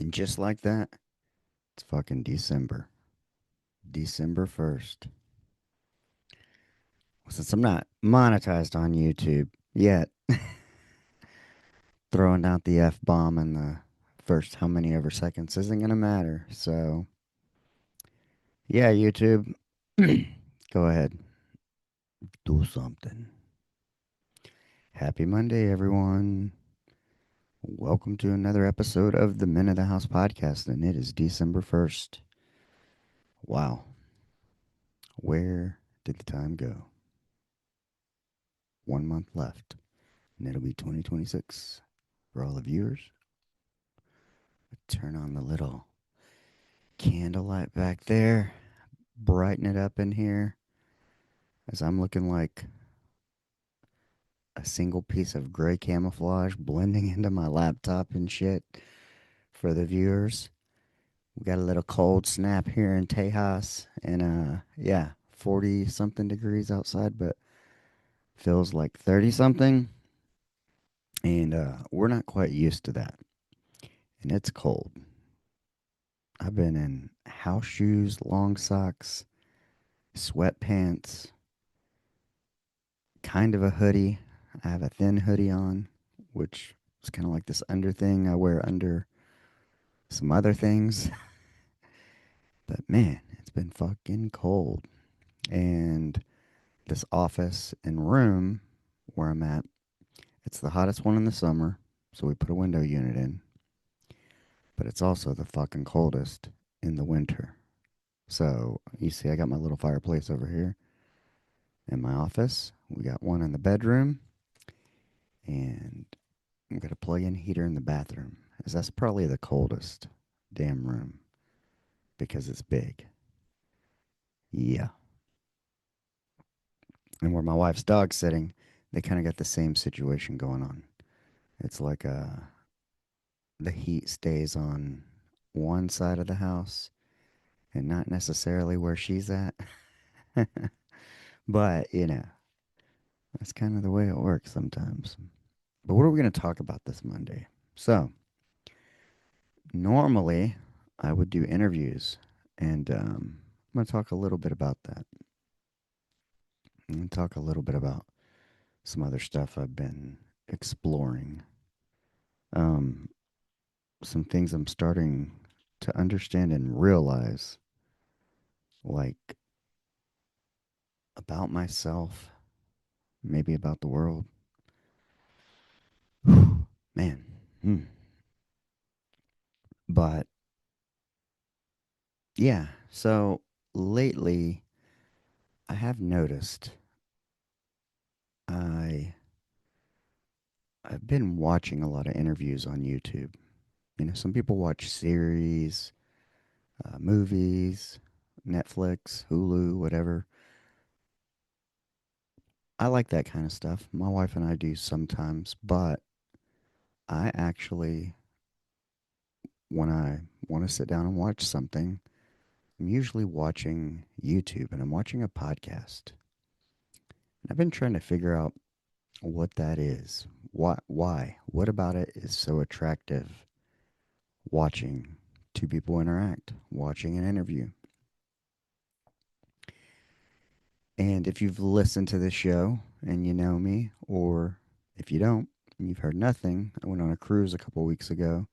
And just like that, it's fucking December. December 1st. Since I'm not monetized on YouTube yet, throwing out the F bomb in the first how many ever seconds isn't going to matter. So, yeah, YouTube, go ahead. Do something. Happy Monday, everyone. Welcome to another episode of the Men of the House podcast, and it is December 1st. Wow. Where did the time go? 1 month left, and it'll be 2026. For all the viewers, turn on the little candlelight back there, brighten it up in here as I'm looking like a single piece of gray camouflage blending into my laptop and shit for the viewers. We got a little cold snap here in Tejas, and yeah, 40 something degrees outside, but feels like 30 something, and we're not quite used to that, and it's cold. I've been in house shoes, long socks, sweatpants, kind of a hoodie. I have a thin hoodie on, which is kind of like this under thing I wear under some other things. But man, it's been fucking cold. And this office and room where I'm at, it's the hottest one in the summer, so we put a window unit in. But it's also the fucking coldest in the winter. So you see, I got my little fireplace over here in my office. We got one in the bedroom, and I'm gonna plug in heater in the bathroom, as that's probably the coldest damn room because it's big. Yeah. And where my wife's dog's sitting, they kind of got the same situation going on. It's like the heat stays on one side of the house and not necessarily where she's at. But, that's kind of the way it works sometimes. But what are we going to talk about this Monday? So, normally I would do interviews, and I'm going to talk a little bit about that. I'm going to talk a little bit about some other stuff I've been exploring. Um, some things I'm starting to understand and realize, like about myself, maybe about the world. Man. Hmm. But yeah, so lately I have noticed I I've been watching a lot of interviews on YouTube. Some people watch series, movies, Netflix, Hulu, whatever. I like that kind of stuff. My wife and I do sometimes, but I actually, when I want to sit down and watch something, I'm usually watching YouTube and I'm watching a podcast. And I've been trying to figure out what that is. Why? What about it is so attractive? Watching two people interact, watching an interview. And if you've listened to this show and you know me, or if you don't, and you've heard nothing, I went on a cruise a couple weeks ago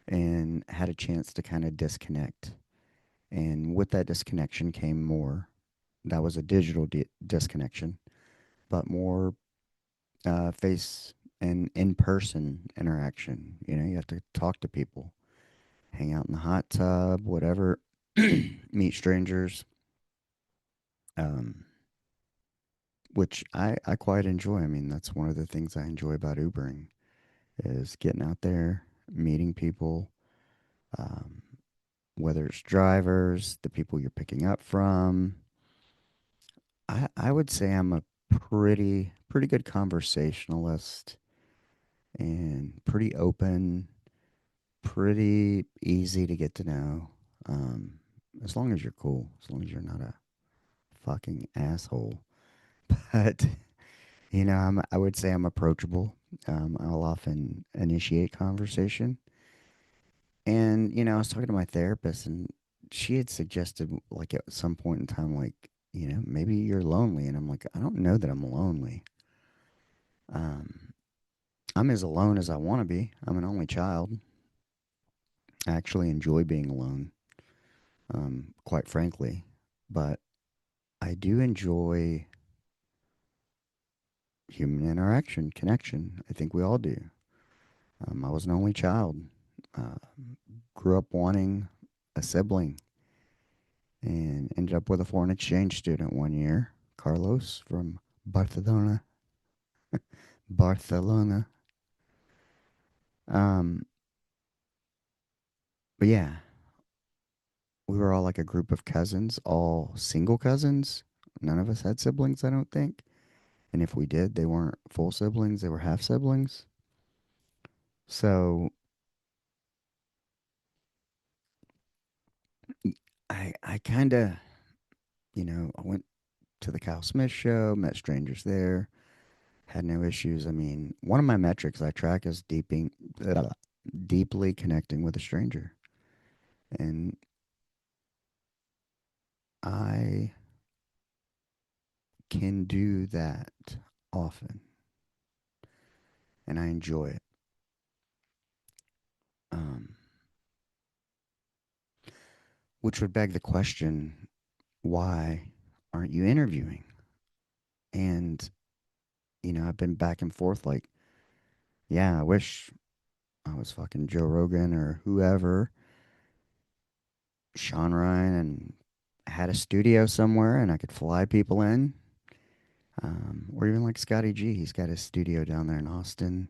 and had a chance to kind of disconnect. And with that disconnection came more. That was a digital disconnection, but more face and in person interaction. You have to talk to people, hang out in the hot tub, whatever, meet strangers, um, which I quite enjoy. I mean, that's one of the things I enjoy about Ubering is getting out there, meeting people, um, whether it's drivers, the people you're picking up from. I would say I'm a pretty good conversationalist and pretty open, pretty easy to get to know. Um, as long as you're cool, as long as you're not a fucking asshole. But I would say I'm approachable. I'll often initiate conversation, And, I was talking to my therapist, and she had suggested, like, at some point in time, like, maybe you're lonely. And I'm like, I don't know that I'm lonely. Um, I'm as alone as I want to be. I'm an only child. I actually enjoy being alone, quite frankly. But I do enjoy human interaction, connection. I think we all do. I was an only child. Uh, Grew up wanting a sibling and ended up with a foreign exchange student one year, Carlos from Barcelona. Barcelona. Um, but yeah, we were all like a group of cousins, all single cousins. None of us had siblings, I don't think. And if we did, they weren't full siblings, they were half siblings. So I kind of, I went to the Kyle Smith show, met strangers there, had no issues. I mean, one of my metrics I track is deeply connecting with a stranger. And I can do that often, and I enjoy it. Um, which would beg the question, why aren't you interviewing? And, I've been back and forth like, yeah, I wish I was fucking Joe Rogan or whoever, Sean Ryan, and had a studio somewhere and I could fly people in. Or even like Scotty G. He's got his studio down there in Austin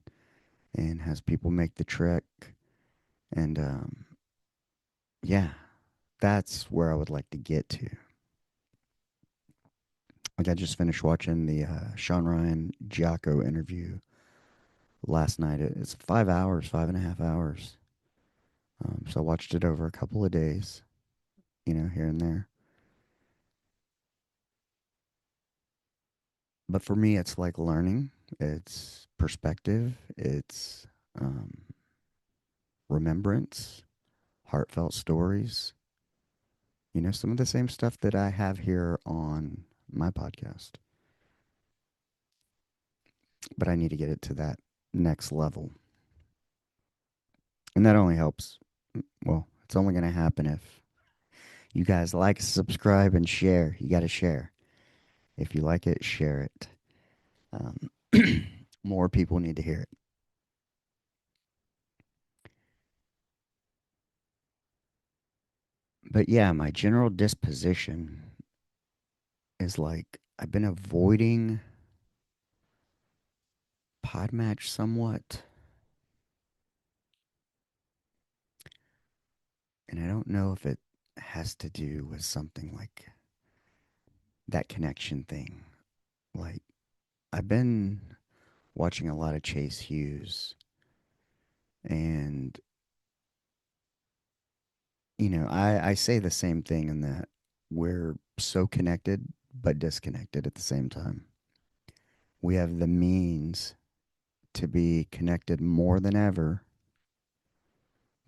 and has people make the trek. And yeah, that's where I would like to get to. Like I just finished watching the Sean Ryan Jocko interview last night. It's 5 hours, 5.5 hours. So I watched it over a couple of days, here and there. But for me, it's like learning. It's perspective. It's um, remembrance, heartfelt stories. Some of the same stuff that I have here on my podcast. But I need to get it to that next level. And that only helps. Well, it's only going to happen if you guys like, subscribe, and share. You got to share. If you like it, share it. Um, more people need to hear it. But yeah, my general disposition is like I've been avoiding Podmatch somewhat. And I don't know if it has to do with something like that connection thing. Like, I've been watching a lot of Chase Hughes, and, I say the same thing in that we're so connected but disconnected at the same time. We have the means to be connected more than ever,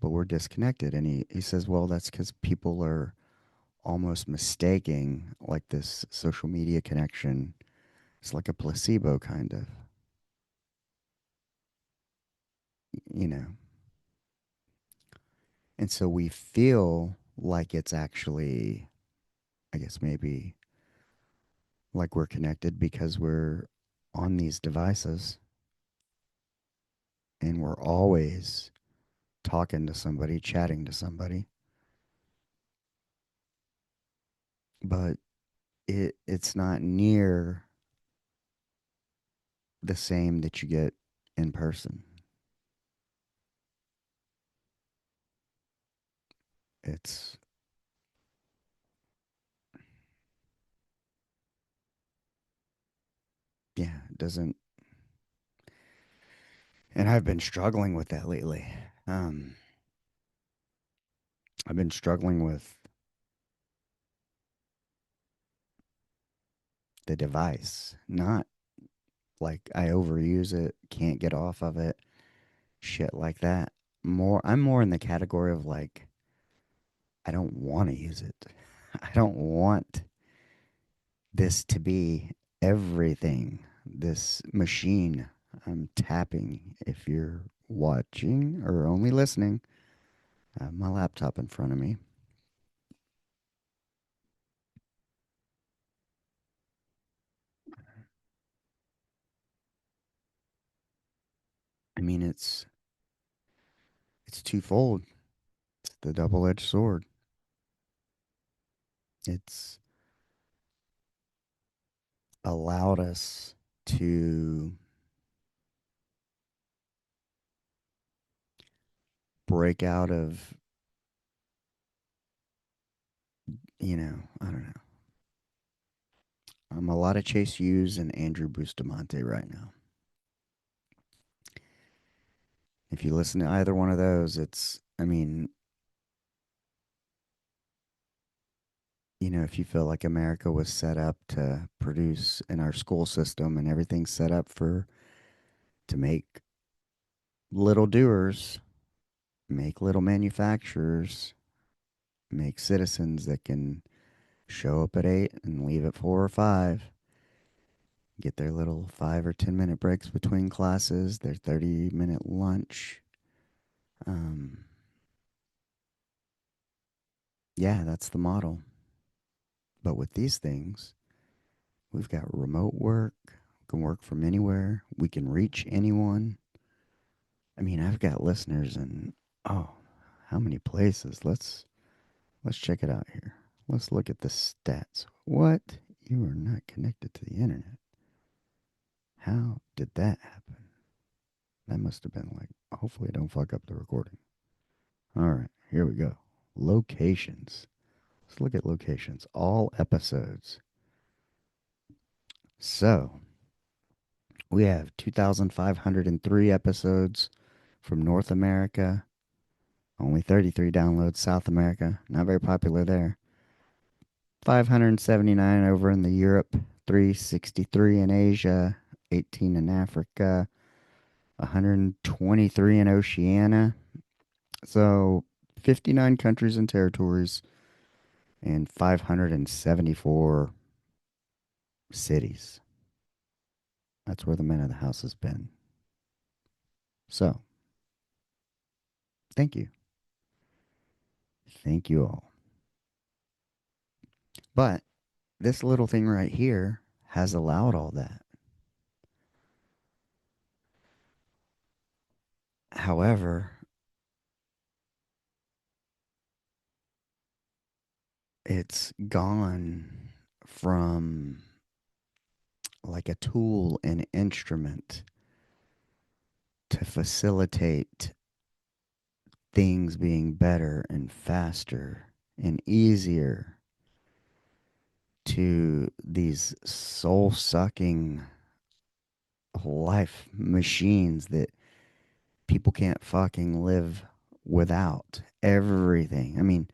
but we're disconnected. And he says, well, that's because people are almost mistaking like this social media connection. It's like a placebo kind of, you know. And so we feel like it's actually, I guess maybe like we're connected because we're on these devices and we're always talking to somebody, chatting to somebody. But it's not near the same that you get in person. It's yeah, it doesn't. And I've been struggling with that lately. Um, I've been struggling with the device, not like I overuse it, can't get off of it, shit like that. I'm more in the category of like, I don't want to use it. I don't want this to be everything. This machine I'm tapping. If you're watching or only listening, I have my laptop in front of me. I mean, it's twofold. It's the double-edged sword. It's allowed us to break out of, I don't know. I'm a lot of Chase Hughes and Andrew Bustamante right now. If you listen to either one of those, I mean, if you feel like America was set up to produce in our school system and everything's set up to make little doers, make little manufacturers, make citizens that can show up at 8 and leave at 4 or 5, get their little 5 or 10 minute breaks between classes, their 30-minute lunch. Um, yeah, that's the model. But with these things, we've got remote work, we can work from anywhere, we can reach anyone. I mean, I've got listeners in, oh, how many places? Let's check it out here. Let's look at the stats. What? You are not connected to the internet. How did that happen? That must have been like, hopefully I don't fuck up the recording. All right, here we go. Locations. Let's look at locations. All episodes. So, we have 2,503 episodes from North America, only 33 downloads. South America, not very popular there. 579 over in the Europe, 363 in Asia, 18 in Africa, 123 in Oceania. So 59 countries and territories and 574 cities. That's where the men of the house has been. So, thank you. Thank you all. But this little thing right here has allowed all that. However, it's gone from like a tool and instrument to facilitate things being better and faster and easier to these soul sucking life machines that people can't fucking live without. Everything. I mean,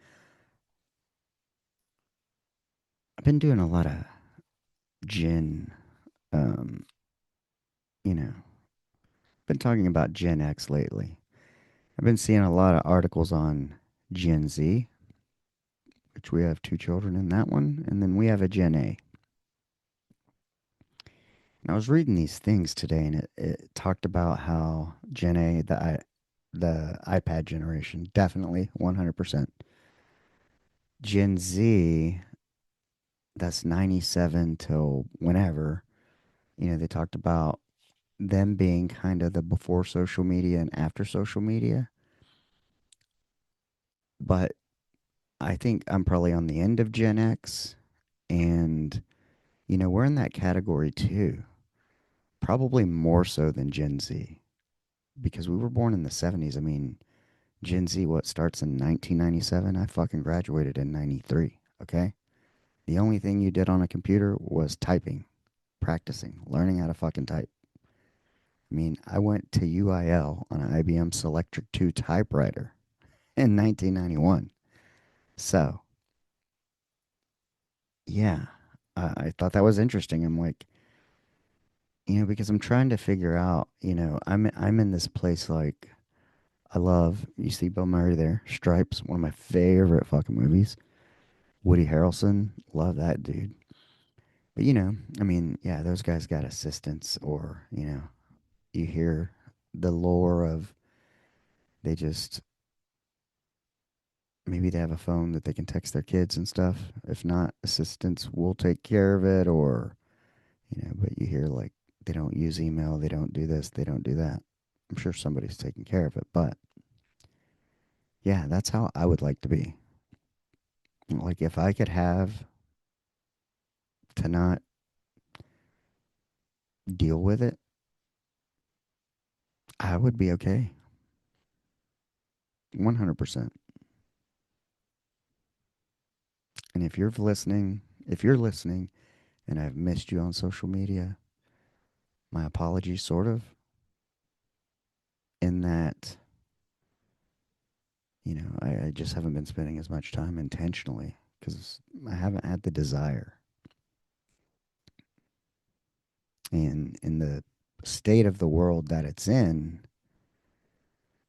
I've been doing a lot of Gen, um, you know, been talking about Gen X lately. I've been seeing a lot of articles on Gen Z, which we have two children in that one, and then we have a Gen A. And I was reading these things today, and it talked about how Gen A, the iPad generation, definitely 100%. Gen Z, that's 97 till whenever, they talked about them being kind of the before social media and after social media. But I think I'm probably on the end of Gen X, and, we're in that category too. Probably more so than Gen Z because we were born in the 70s. I mean, Gen Z, what starts in 1997? I fucking graduated in 93, okay? The only thing you did on a computer was typing, practicing, learning how to fucking type. I mean, I went to UIL on an IBM Selectric 2 typewriter in 1991. So, yeah, I thought that was interesting. I'm like, because I'm trying to figure out, I'm in this place like, I love, you see Bill Murray there. Stripes, one of my favorite fucking movies. Woody Harrelson, love that dude. But I mean, yeah, those guys got assistants, or you hear the lore of they just maybe they have a phone that they can text their kids and stuff. If not, assistants will take care of it, or but you hear like they don't use email, they don't do this, they don't do that. I'm sure somebody's taking care of it, but yeah, that's how I would like to be. Like if I could have to not deal with it, I would be okay. 100%. And if you're listening and I've missed you on social media, my apologies, sort of, in that, I just haven't been spending as much time intentionally because I haven't had the desire. And in the state of the world that it's in,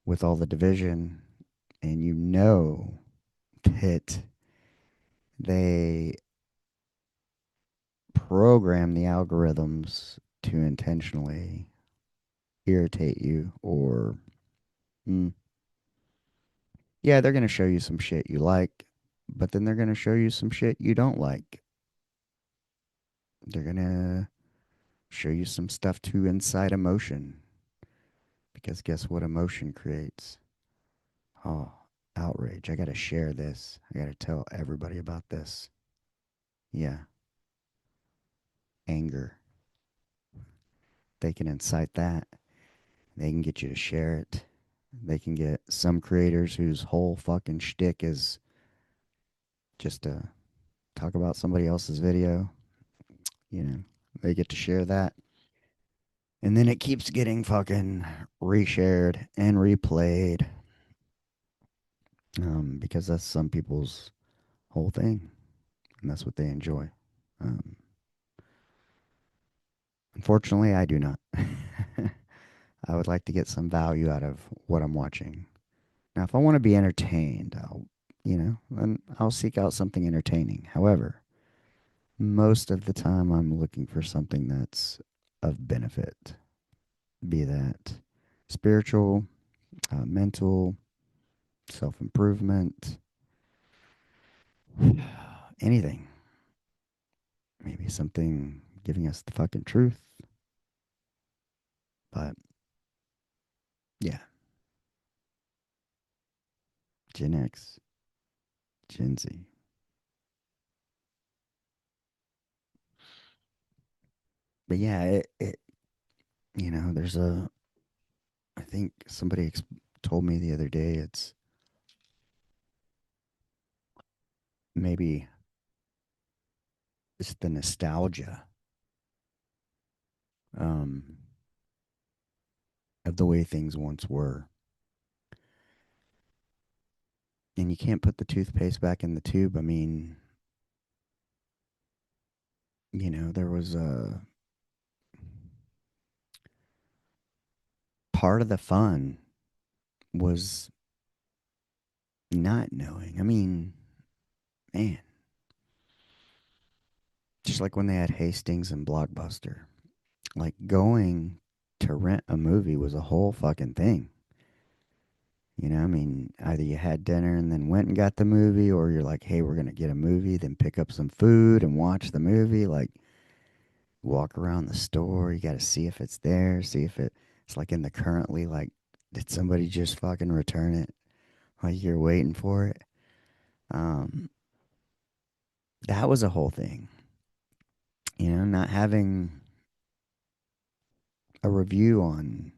with all the division, and that they program the algorithms to intentionally irritate you, or mm, yeah, they're going to show you some shit you like, but then they're going to show you some shit you don't like. They're going to show you some stuff to incite emotion, because guess what emotion creates? Oh, outrage. I got to share this. I got to tell everybody about this. Yeah, anger. They can incite that. They can get you to share it. They can get some creators whose whole fucking shtick is just to talk about somebody else's video. You know, they get to share that. And then it keeps getting fucking reshared and replayed, because that's some people's whole thing. And that's what they enjoy. Um, Unfortunately, I do not. I would like to get some value out of what I'm watching. Now, if I want to be entertained, then I'll seek out something entertaining. However, most of the time I'm looking for something that's of benefit, be that spiritual, mental, self improvement, anything. Maybe something giving us the fucking truth. But yeah, Gen X, Gen Z. But yeah, there's I think somebody told me the other day maybe it's the nostalgia, um, of the way things once were. And you can't put the toothpaste back in the tube. I mean, there was a part of the fun was not knowing. I mean, man, just like when they had Hastings and Blockbuster, like going to rent a movie was a whole fucking thing. I mean, either you had dinner and then went and got the movie, or you're like, hey, we're going to get a movie, then pick up some food and watch the movie. Like, walk around the store. You got to see if it's there, see if it's like in the currently, like, did somebody just fucking return it while you're waiting for it? Um, that was a whole thing. Not having a review on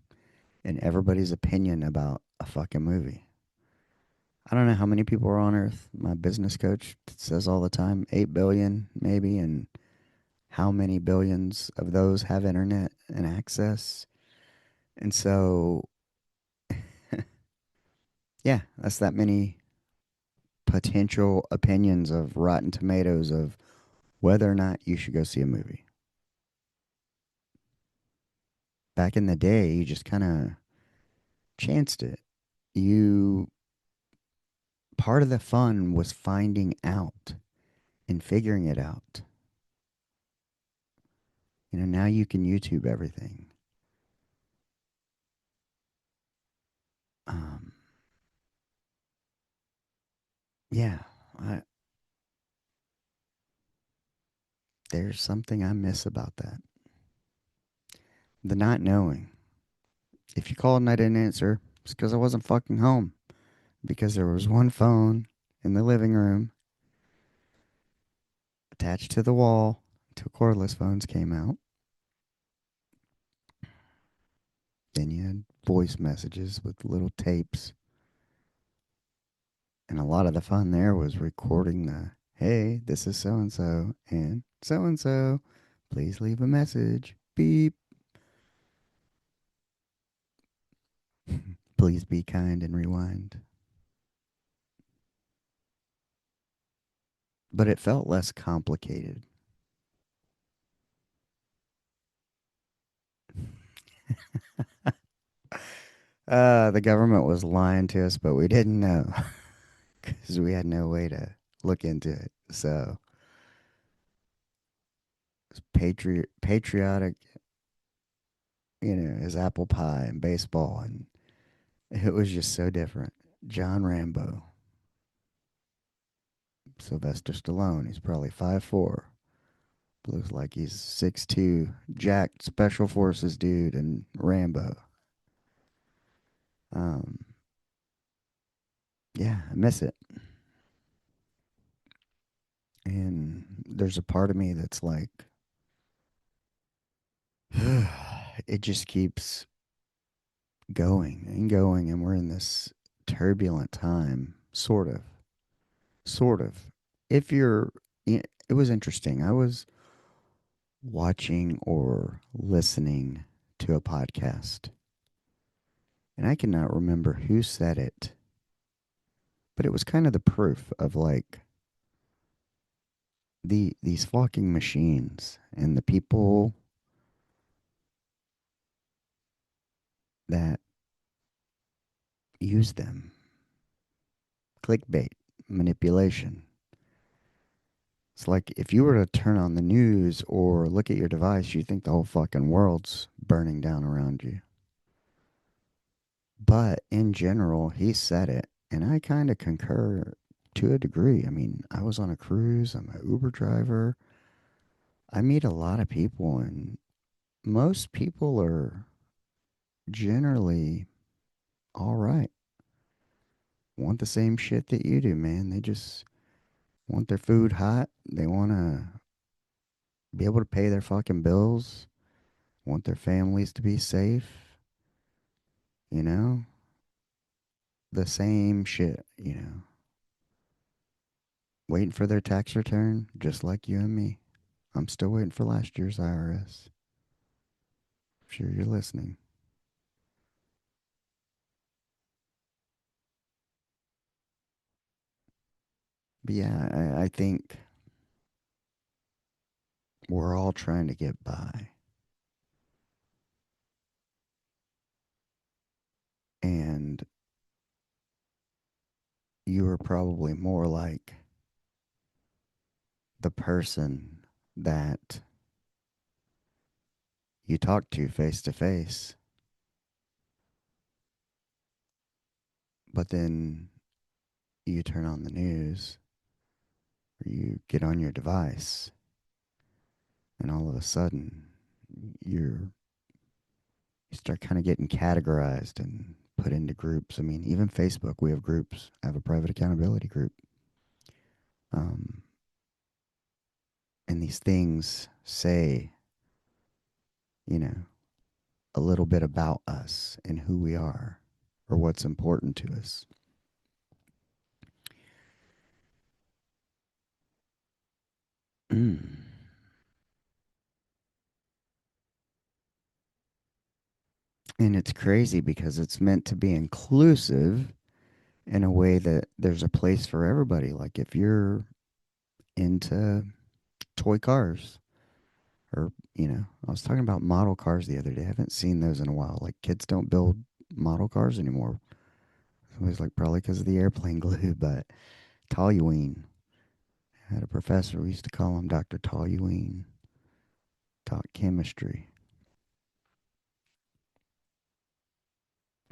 and everybody's opinion about a fucking movie. I don't know how many people are on Earth. My business coach says all the time, 8 billion maybe, and how many billions of those have internet and access. And so, yeah, that's that many potential opinions of Rotten Tomatoes of whether or not you should go see a movie. Back in the day, you just kind of chanced it. you part of the fun was finding out and figuring it out. Now you can YouTube everything. Um, yeah, I, there's something I miss about that. The not knowing. If you called and I didn't answer, it's because I wasn't fucking home. Because there was one phone in the living room attached to the wall until cordless phones came out. Then you had voice messages with little tapes. And a lot of the fun there was recording the, hey, this is and so. Please leave a message. Beep. Please be kind and rewind. But it felt less complicated. The government was lying to us, but we didn't know because we had no way to look into it. So it's patriotic, as apple pie and baseball, and it was just so different. John Rambo, Sylvester Stallone, he's probably 5'4". Looks like he's 6'2", jacked special forces dude, and Rambo. Um, yeah, I miss it. And there's a part of me that's like, it just keeps going and going, and we're in this turbulent time, sort of, sort of. If you're, it was interesting. I was watching or listening to a podcast, and I cannot remember who said it, but it was kind of the proof of like these fucking machines and the people that use them. Clickbait, manipulation. It's like if you were to turn on the news or look at your device, you think the whole fucking world's burning down around you. But in general, he said it, and I kind of concur to a degree. I mean, I was on a cruise, I'm an Uber driver. I meet a lot of people, and most people are generally all right. Want the same shit that you do, man. They just want their food hot. They want to be able to pay their fucking bills, want their families to be safe, you know? The same shit, waiting for their tax return, just like you and me. I'm still waiting for last year's IRS. I'm sure you're listening. But yeah, I think we're all trying to get by. And you are probably more like the person that you talk to face, but then you turn on the news or you get on your device, and all of a sudden you're you start kind of getting categorized and put into groups. I mean, even Facebook, we have groups. I have a private accountability group. Um, and these things say, you know, a little bit about us and who we are or what's important to us. Mm. And it's crazy because it's meant to be inclusive in a way that there's a place for everybody. Like if you're into toy cars, or, I was talking about model cars the other day. I haven't seen those in a while. Like kids don't build model cars anymore. Somebody's like, probably because of the airplane glue, but toluene. I had a professor, we used to call him Dr. Toluene, taught chemistry.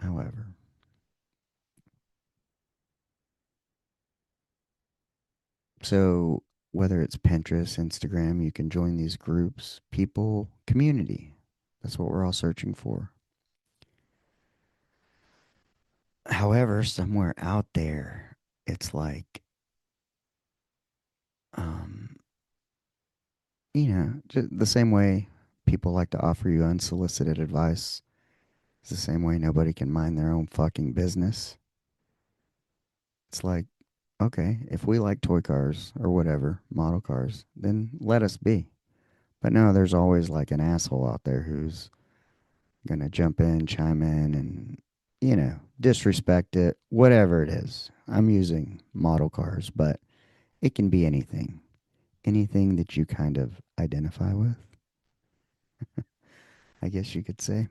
However, so whether it's Pinterest, Instagram, you can join these groups, people, community. That's what we're all searching for. However, somewhere out there, it's like, um, the same way people like to offer you unsolicited advice. It's the same way nobody can mind their own fucking business. It's like, okay, if we like toy cars or whatever, model cars, then let us be. But no, there's always like an asshole out there who's gonna jump in, chime in, and, disrespect it, whatever it is. I'm using model cars, but it can be anything. Anything that you kind of identify with, I guess you could say.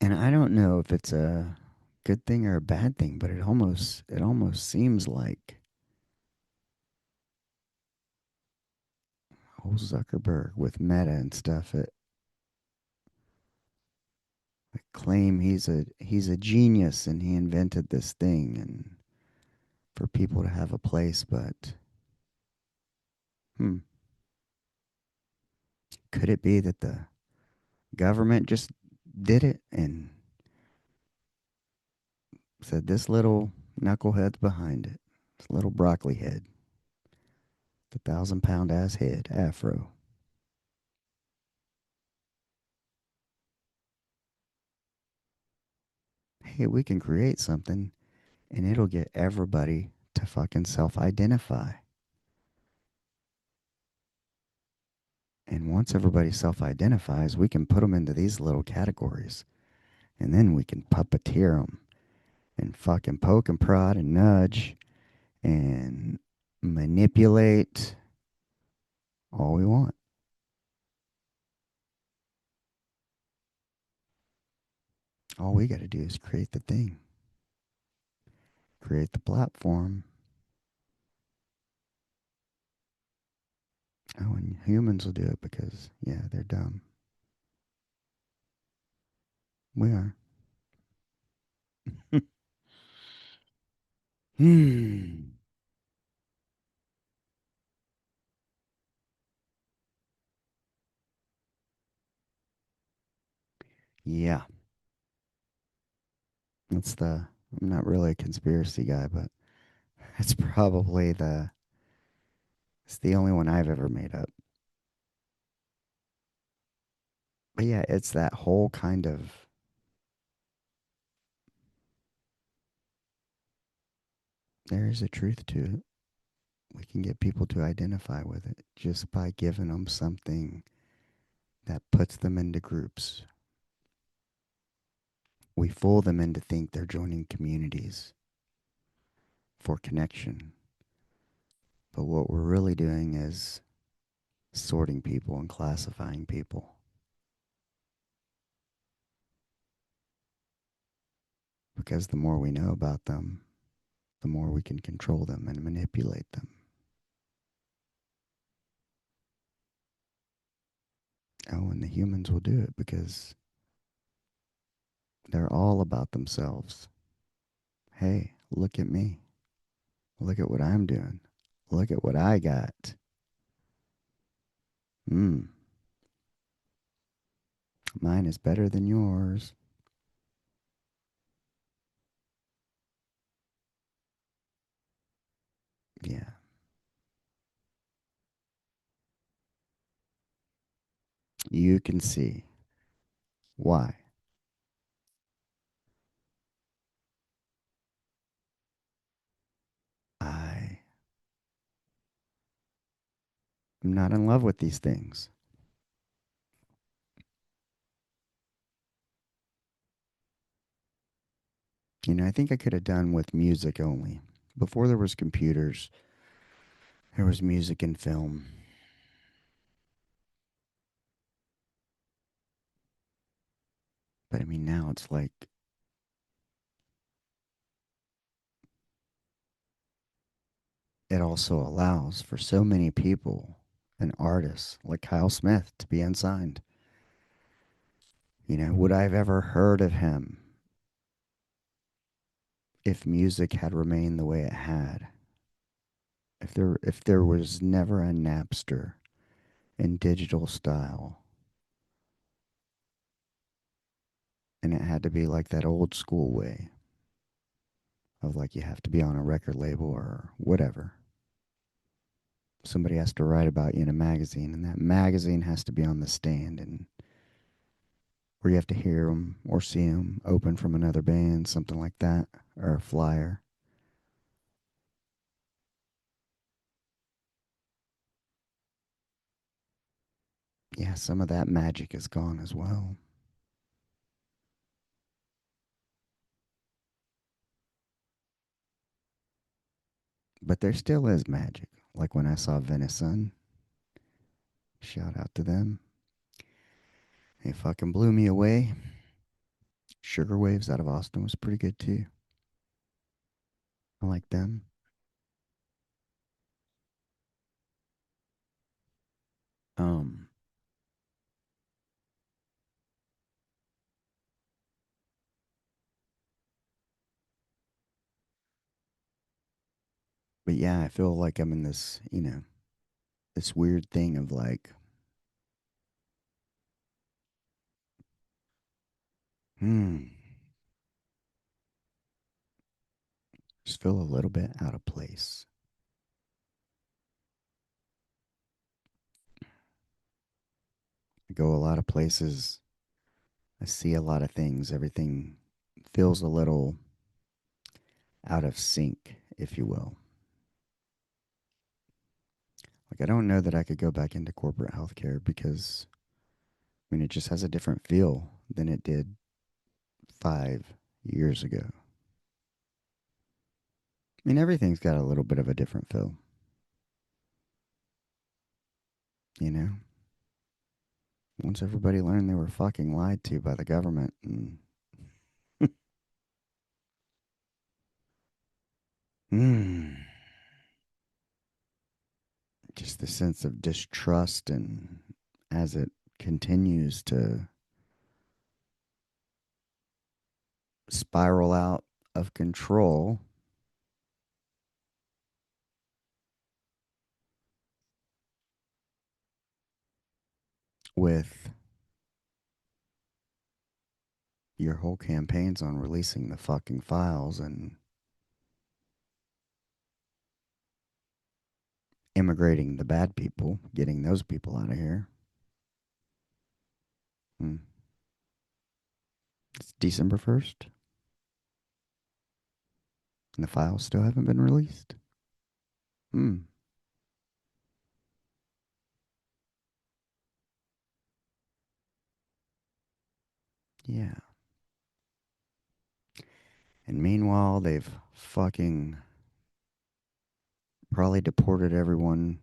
And I don't know if it's a good thing or a bad thing, but it almost seems like old Zuckerberg with Meta and stuff. It claim he's a genius and he invented this thing and for people to have a place, but hmm, could it be that the government just did it and said this little knucklehead's behind it, this little broccoli head, the 1,000 pound ass head afro? Hey, we can create something and it'll get everybody to fucking self identify. And once everybody self identifies, we can put them into these little categories. And then we can puppeteer them and fucking poke and prod and nudge and manipulate all we want. All we got to do is create the thing, create the platform. Oh, and humans will do it because, yeah, they're dumb. We are. Hmm. Yeah. That's the. I'm not really a conspiracy guy, but it's probably the. It's the only one I've ever made up. But yeah, it's that whole kind of. There is a truth to it. We can get people to identify with it just by giving them something that puts them into groups. We fool them into think they're joining communities for connection. But what we're really doing is sorting people and classifying people because the more we know about them, the more we can control them and manipulate them. Oh, and the humans will do it because they're all about themselves. Hey, look at me. Look at what I'm doing. Look at what I got. Hmm, mine is better than yours. Yeah, you can see why. I am not in love with these things. I think I could have done with music only. Before there was computers, there was music and film. But I mean, now it's like it also allows for so many people and artists like Kyle Smith to be unsigned. You know, would I have ever heard of him if music had remained the way it had? If there was never a Napster in digital style and it had to be like that old school way of like you have to be on a record label or whatever. Somebody has to write about you in a magazine and that magazine has to be on the stand and or you have to hear them or see them open from another band, something like that, or a flyer. Yeah, some of that magic is gone as well. But there still is magic. Like when I saw Venison, shout out to them. They fucking blew me away. Sugar Waves out of Austin was pretty good too. I like them. Um, but yeah, I feel like I'm in this, this weird thing of like, hmm, just feel a little bit out of place. I go a lot of places. I see a lot of things. Everything feels a little out of sync, if you will. Like, I don't know that I could go back into corporate healthcare because, I mean, it just has a different feel than it did 5 years ago. I mean, everything's got a little bit of a different feel, you know? Once everybody learned they were fucking lied to by the government and mm, just the sense of distrust and as it continues to spiral out of control with your whole campaigns on releasing the fucking files and immigrating the bad people, getting those people out of here. Hmm. It's December 1st, and the files still haven't been released. Hmm. Yeah. And meanwhile, they've fucking probably deported everyone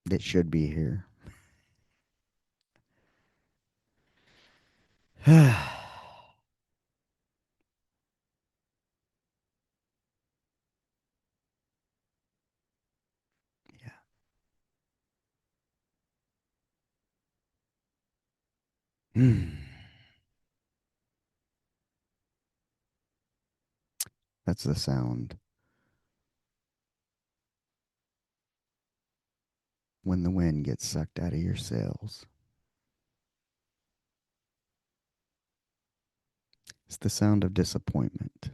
that should be here. Yeah. Hmm. That's the sound when the wind gets sucked out of your sails. It's the sound of disappointment.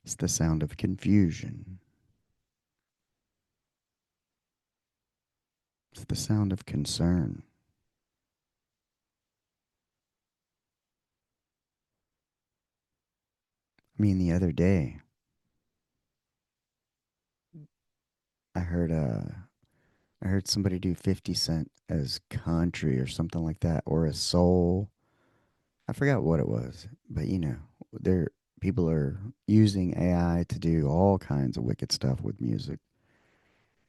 It's the sound of confusion. It's the sound of concern. I mean, the other day, I heard I heard somebody do 50 Cent as country or something like that, or as soul. I forgot what it was, but there people are using AI to do all kinds of wicked stuff with music,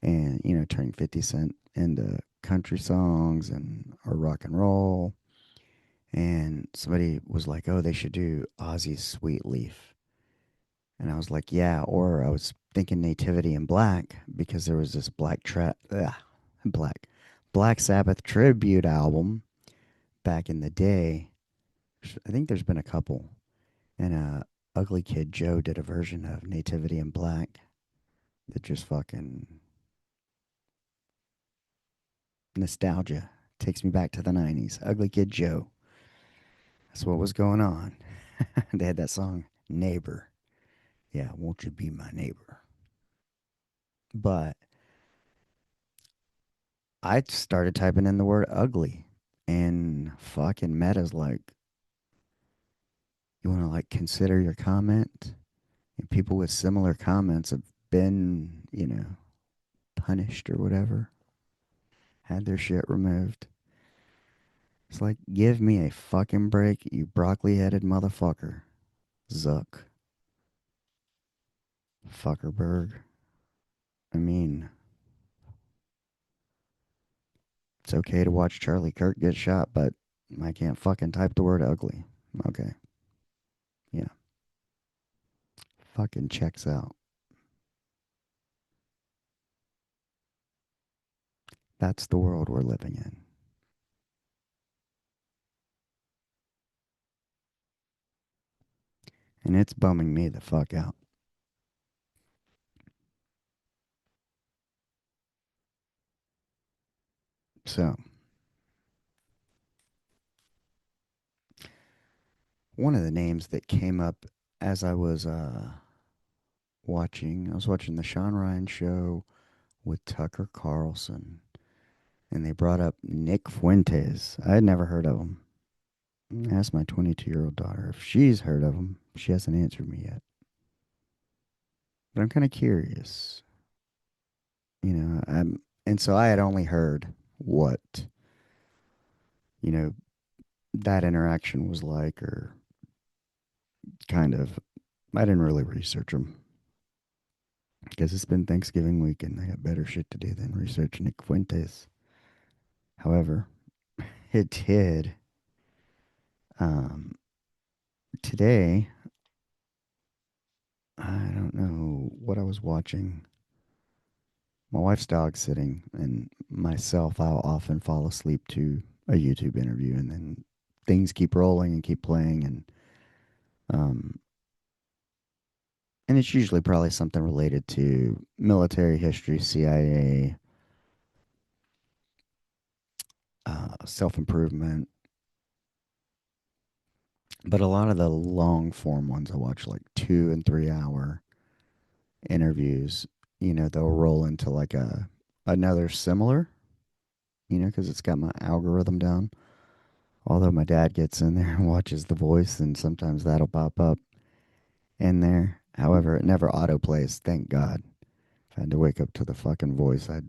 and turning 50 Cent into country songs and or rock and roll. And somebody was like, "Oh, they should do Ozzy's Sweet Leaf." And I was like, "Yeah." Or I was thinking Nativity in Black because there was this black Black Sabbath tribute album back in the day. I think there's been a couple, and Ugly Kid Joe did a version of Nativity in Black that just fucking nostalgia takes me back to the 90s. Ugly Kid Joe. That's what was going on. They had that song, Neighbor. Yeah, won't you be my neighbor? But I started typing in the word ugly, and fucking Meta's like, you want to like consider your comment? And people with similar comments have been, punished or whatever, had their shit removed. It's like, give me a fucking break, you broccoli headed motherfucker. Zuck. Fuckerberg. I mean, it's okay to watch Charlie Kirk get shot, but I can't fucking type the word ugly. Okay. Yeah. Fucking checks out. That's the world we're living in. And it's bumming me the fuck out. So, one of the names that came up as I was watching the Sean Ryan show with Tucker Carlson, and they brought up Nick Fuentes. I had never heard of him. I asked my 22-year-old daughter if she's heard of him. She hasn't answered me yet. But I'm kind of curious. And so I had only heard what, you know, that interaction was like, or kind of, I didn't really research him because it's been Thanksgiving week and I got better shit to do than research Nick Fuentes. However, it did. Um, Today, I don't know what I was watching. My wife's dog sitting, and myself, I'll often fall asleep to a YouTube interview, and then things keep rolling and keep playing, um, and it's usually probably something related to military history, CIA, self improvement. But a lot of the long form ones I watch, like 2 and 3 hour interviews, they'll roll into like another similar, because it's got my algorithm down. Although my dad gets in there and watches The Voice, and sometimes that'll pop up in there. However, it never autoplays, thank God. If I had to wake up to the fucking Voice, I'd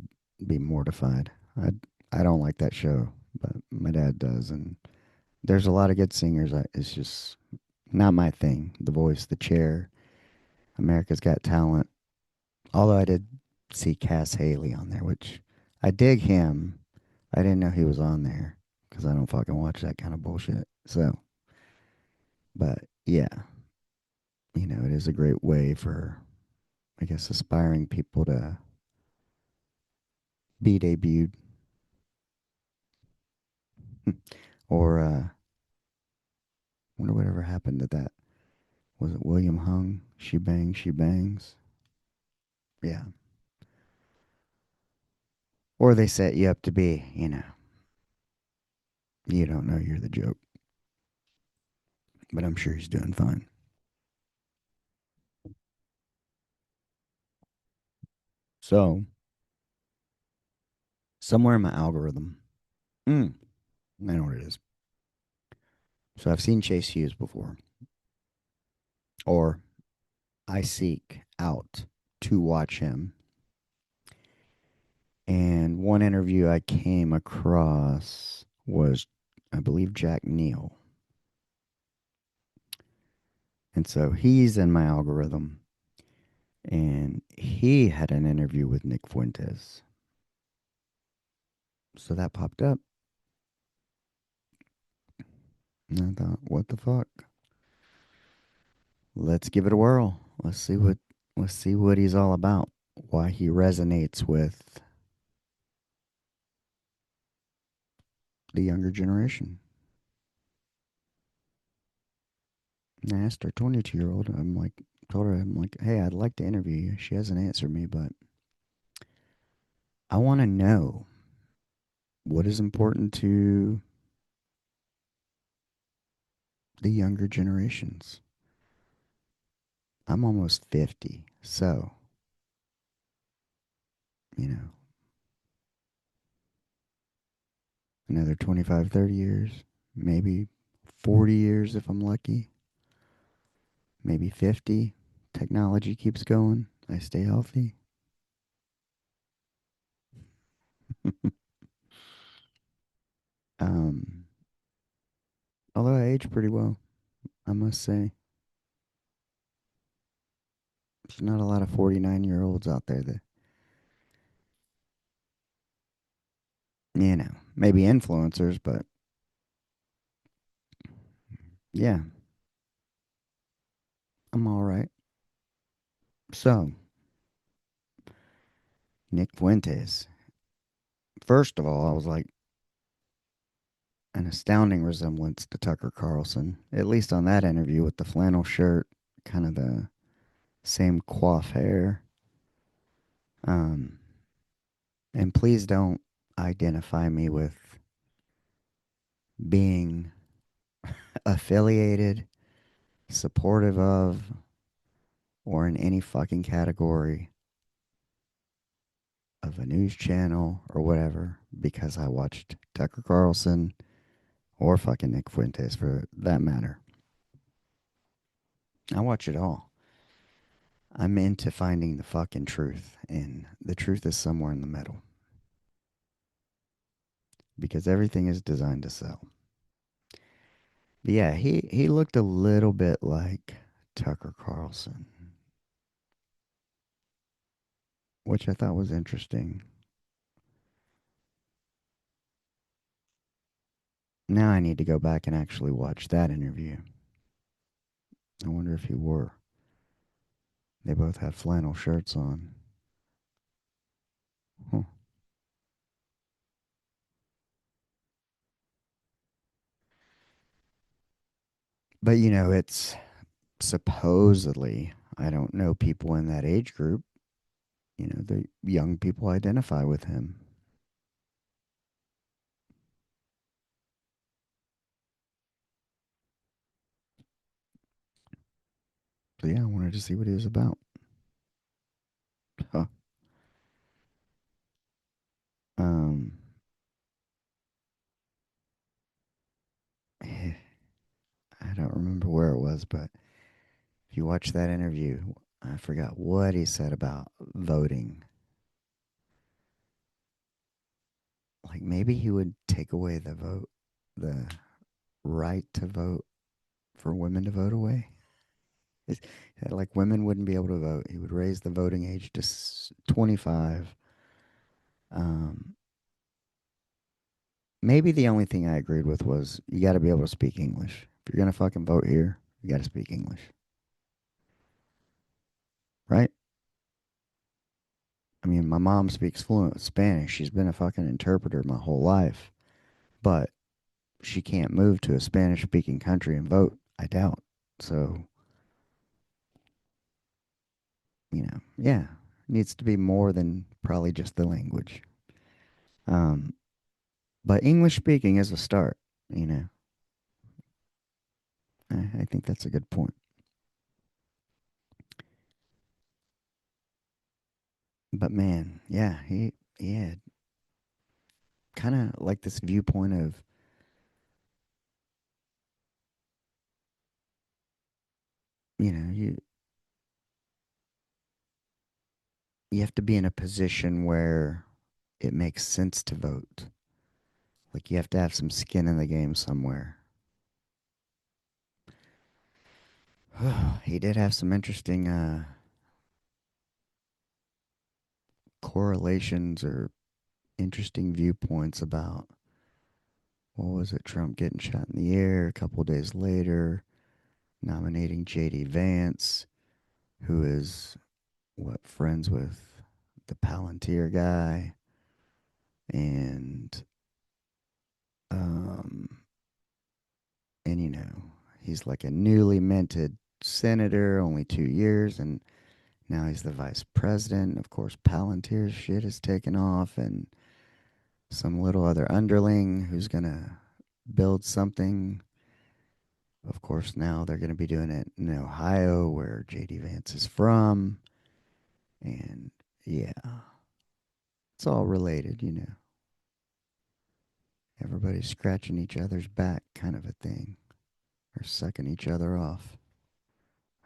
be mortified. I don't like that show, but my dad does, and there's a lot of good singers. It's just not my thing. The Voice, The Chair, America's Got Talent. Although I did see Cass Haley on there, which I dig him. I didn't know he was on there because I don't fucking watch that kind of bullshit. So, but yeah, it is a great way for, I guess, aspiring people to be debuted. Or, wonder whatever happened to that. Was it William Hung? She bangs, she bangs. Yeah. Or they set you up to be, you don't know you're the joke. But I'm sure he's doing fine. So, somewhere in my algorithm, I know what it is. So I've seen Chase Hughes before, or I seek out to watch him. And one interview I came across was, I believe, Jack Neal. And so he's in my algorithm. And he had an interview with Nick Fuentes. So that popped up, and I thought, what the fuck? Let's give it a whirl. Let's see what he's all about. Why he resonates with the younger generation. And I asked our 22-year-old, I'm like, hey, I'd like to interview you. She hasn't answered me, but I want to know what is important to the younger generations. I'm almost 50, so, you know, another 25, 30 years, maybe 40 years if I'm lucky, maybe 50. Technology keeps going. I stay healthy. um, Although I age pretty well, I must say. There's not a lot of 49-year-olds out there that, maybe influencers, but yeah, I'm all right. So, Nick Fuentes. First of all, I was like, an astounding resemblance to Tucker Carlson, at least on that interview with the flannel shirt, kind of the same coif hair. Um, and please don't identify me with being affiliated, supportive of, or in any fucking category of a news channel or whatever because I watched Tucker Carlson or fucking Nick Fuentes for that matter. I watch it all. I'm into finding the fucking truth, and the truth is somewhere in the middle because everything is designed to sell. But yeah, he looked a little bit like Tucker Carlson, which I thought was interesting. Now I need to go back and actually watch that interview. I wonder if he wore. They both had flannel shirts on. Huh. But it's supposedly, I don't know people in that age group, the young people identify with him. So yeah, I wanted to see what he was about. Huh. Um, I don't remember where it was, but if you watch that interview, I forgot what he said about voting. Like maybe he would take away the right to vote for women to vote away. It's, like women wouldn't be able to vote. He would raise the voting age to 25. Um, Maybe the only thing I agreed with was you got to be able to speak English. If you're gonna fucking vote here, you got to speak English, right? I mean, my mom speaks fluent Spanish. She's been a fucking interpreter my whole life, but she can't move to a Spanish speaking country and vote. I doubt. So, yeah, needs to be more than probably just the language. Um, but English speaking is a start. You know, I think that's a good point. But man, yeah, he had kind of like this viewpoint of you have to be in a position where it makes sense to vote. Like you have to have some skin in the game somewhere. He did have some interesting correlations or interesting viewpoints about what was it, Trump getting shot in the air a couple days later, nominating J.D. Vance, who is what friends with the Palantir guy, and um, and he's like a newly minted senator, only 2 years, and now he's the vice president. Of course, Palantir's shit is taken off, and some little other underling who's gonna build something. Of course, now they're going to be doing it in Ohio, where JD Vance is from. And yeah, it's all related. Everybody's scratching each other's back, kind of a thing, or sucking each other off,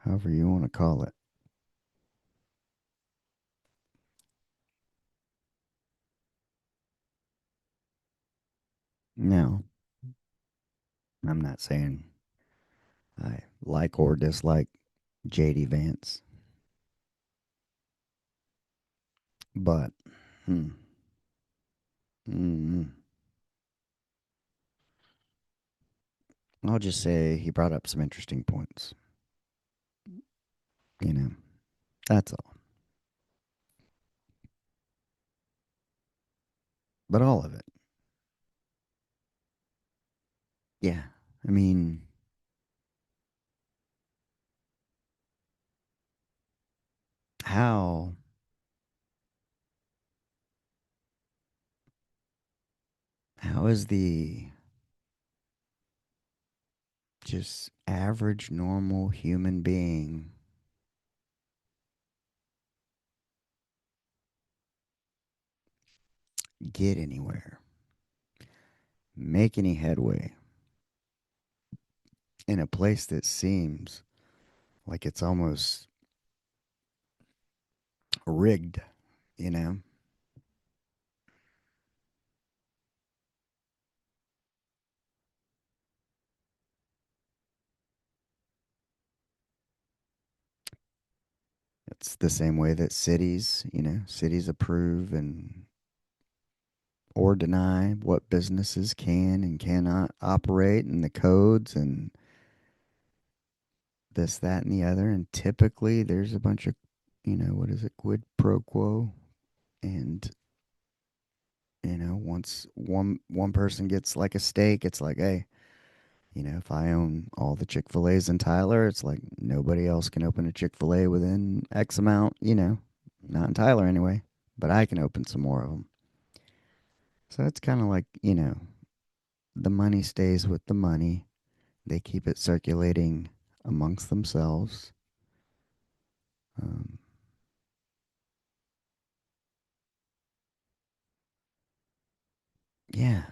however you want to call it. Now, I'm not saying I like or dislike JD Vance, but hmm, mm, I'll just say he brought up some interesting points. You know, that's all. But all of it. Yeah. I mean, how how is the just average normal human being get anywhere, make any headway in a place that seems like it's almost rigged, you know? It's the same way that cities approve and or deny what businesses can and cannot operate and the codes and this, that, and the other. And typically there's a bunch of, what is it, quid pro quo. And, once one person gets like a stake, it's like, hey, if I own all the Chick fil A's in Tyler, it's like nobody else can open a Chick fil A within X amount, not in Tyler anyway, but I can open some more of them. So it's kind of like, the money stays with the money. They keep it circulating amongst themselves. Um, yeah,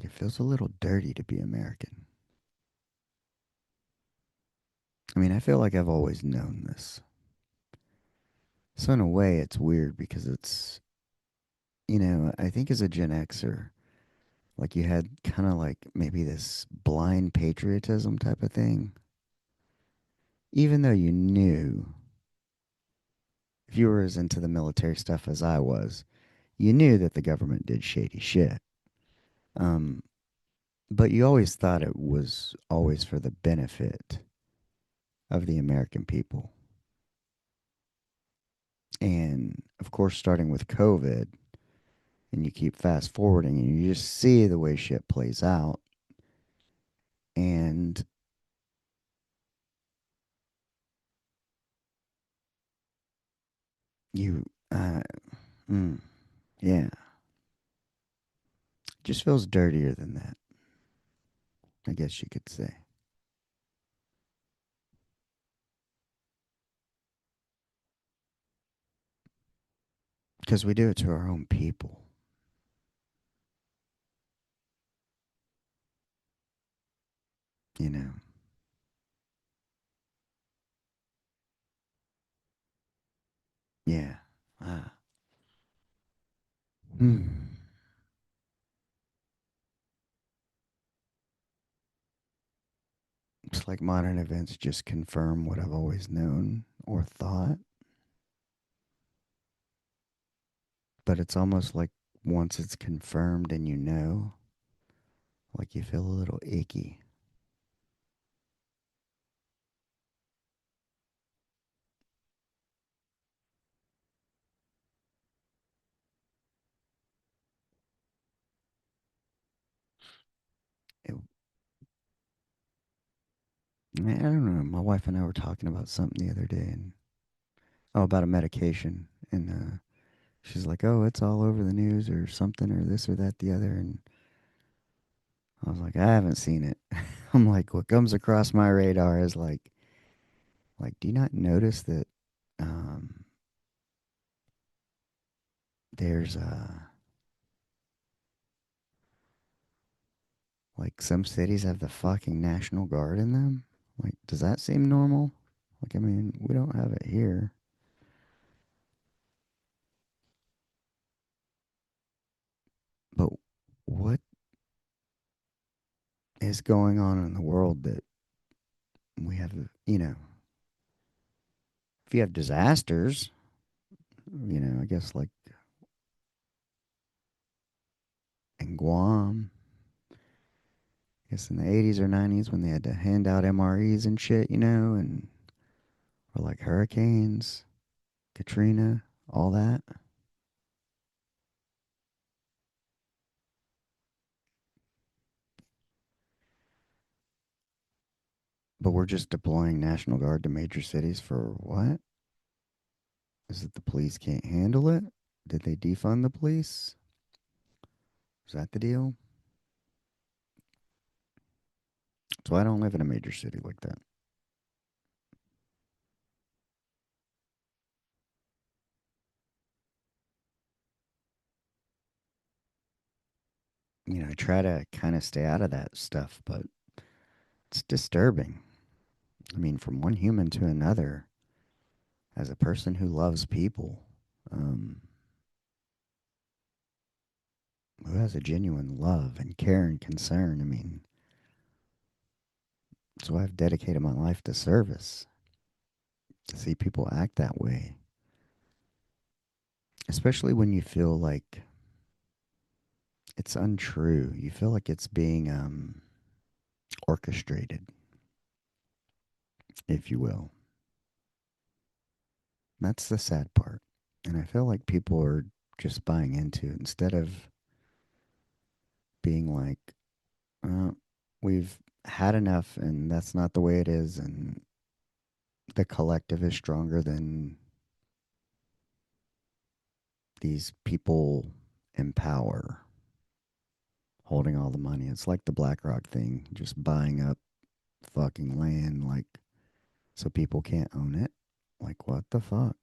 it feels a little dirty to be American. I mean, I feel like I've always known this. So in a way, it's weird because I think as a Gen Xer, like you had kind of like maybe this blind patriotism type of thing. Even though you knew, if you were as into the military stuff as I was, you knew that the government did shady shit. Um, but you always thought it was always for the benefit of the American people. And of course, starting with COVID, and you keep fast forwarding and you just see the way shit plays out. And you, mm, yeah, just feels dirtier than that, I guess you could say. Because we do it to our own people, you know? Yeah. Ah. Hmm. almost like modern events just confirm what I've always known or thought, but it's almost like once it's confirmed and you know, like you feel a little icky. It, I don't know. My wife and I were talking about something the other day, and oh, about a medication, and she's like, "Oh, it's all over the news or something or this or that the other," and I was like, "I haven't seen it." I'm like, what comes across my radar is like, do you not notice that um, there's like some cities have the fucking National Guard in them? Like, does that seem normal? Like, I mean, we don't have it here, but what is going on in the world that we have, you know, if you have disasters, I guess like in Guam, I guess in the 80s or 90s when they had to hand out MREs and shit, and or like hurricanes, Katrina, all that. But we're just deploying National Guard to major cities for what? Is it the police can't handle it? Did they defund the police? Is that the deal? So I don't live in a major city like that. I try to kind of stay out of that stuff, but it's disturbing. I mean, from one human to another, as a person who loves people, um, who has a genuine love and care and concern, I mean, so I've dedicated my life to service. To see people act that way, especially when you feel like it's untrue. You feel like it's being orchestrated, if you will. That's the sad part. And I feel like people are just buying into it instead of being like, uh, we've had enough and that's not the way it is. And the collective is stronger than these people in power holding all the money. It's like the BlackRock thing, just buying up fucking land, like, so people can't own it. Like, what the fuck?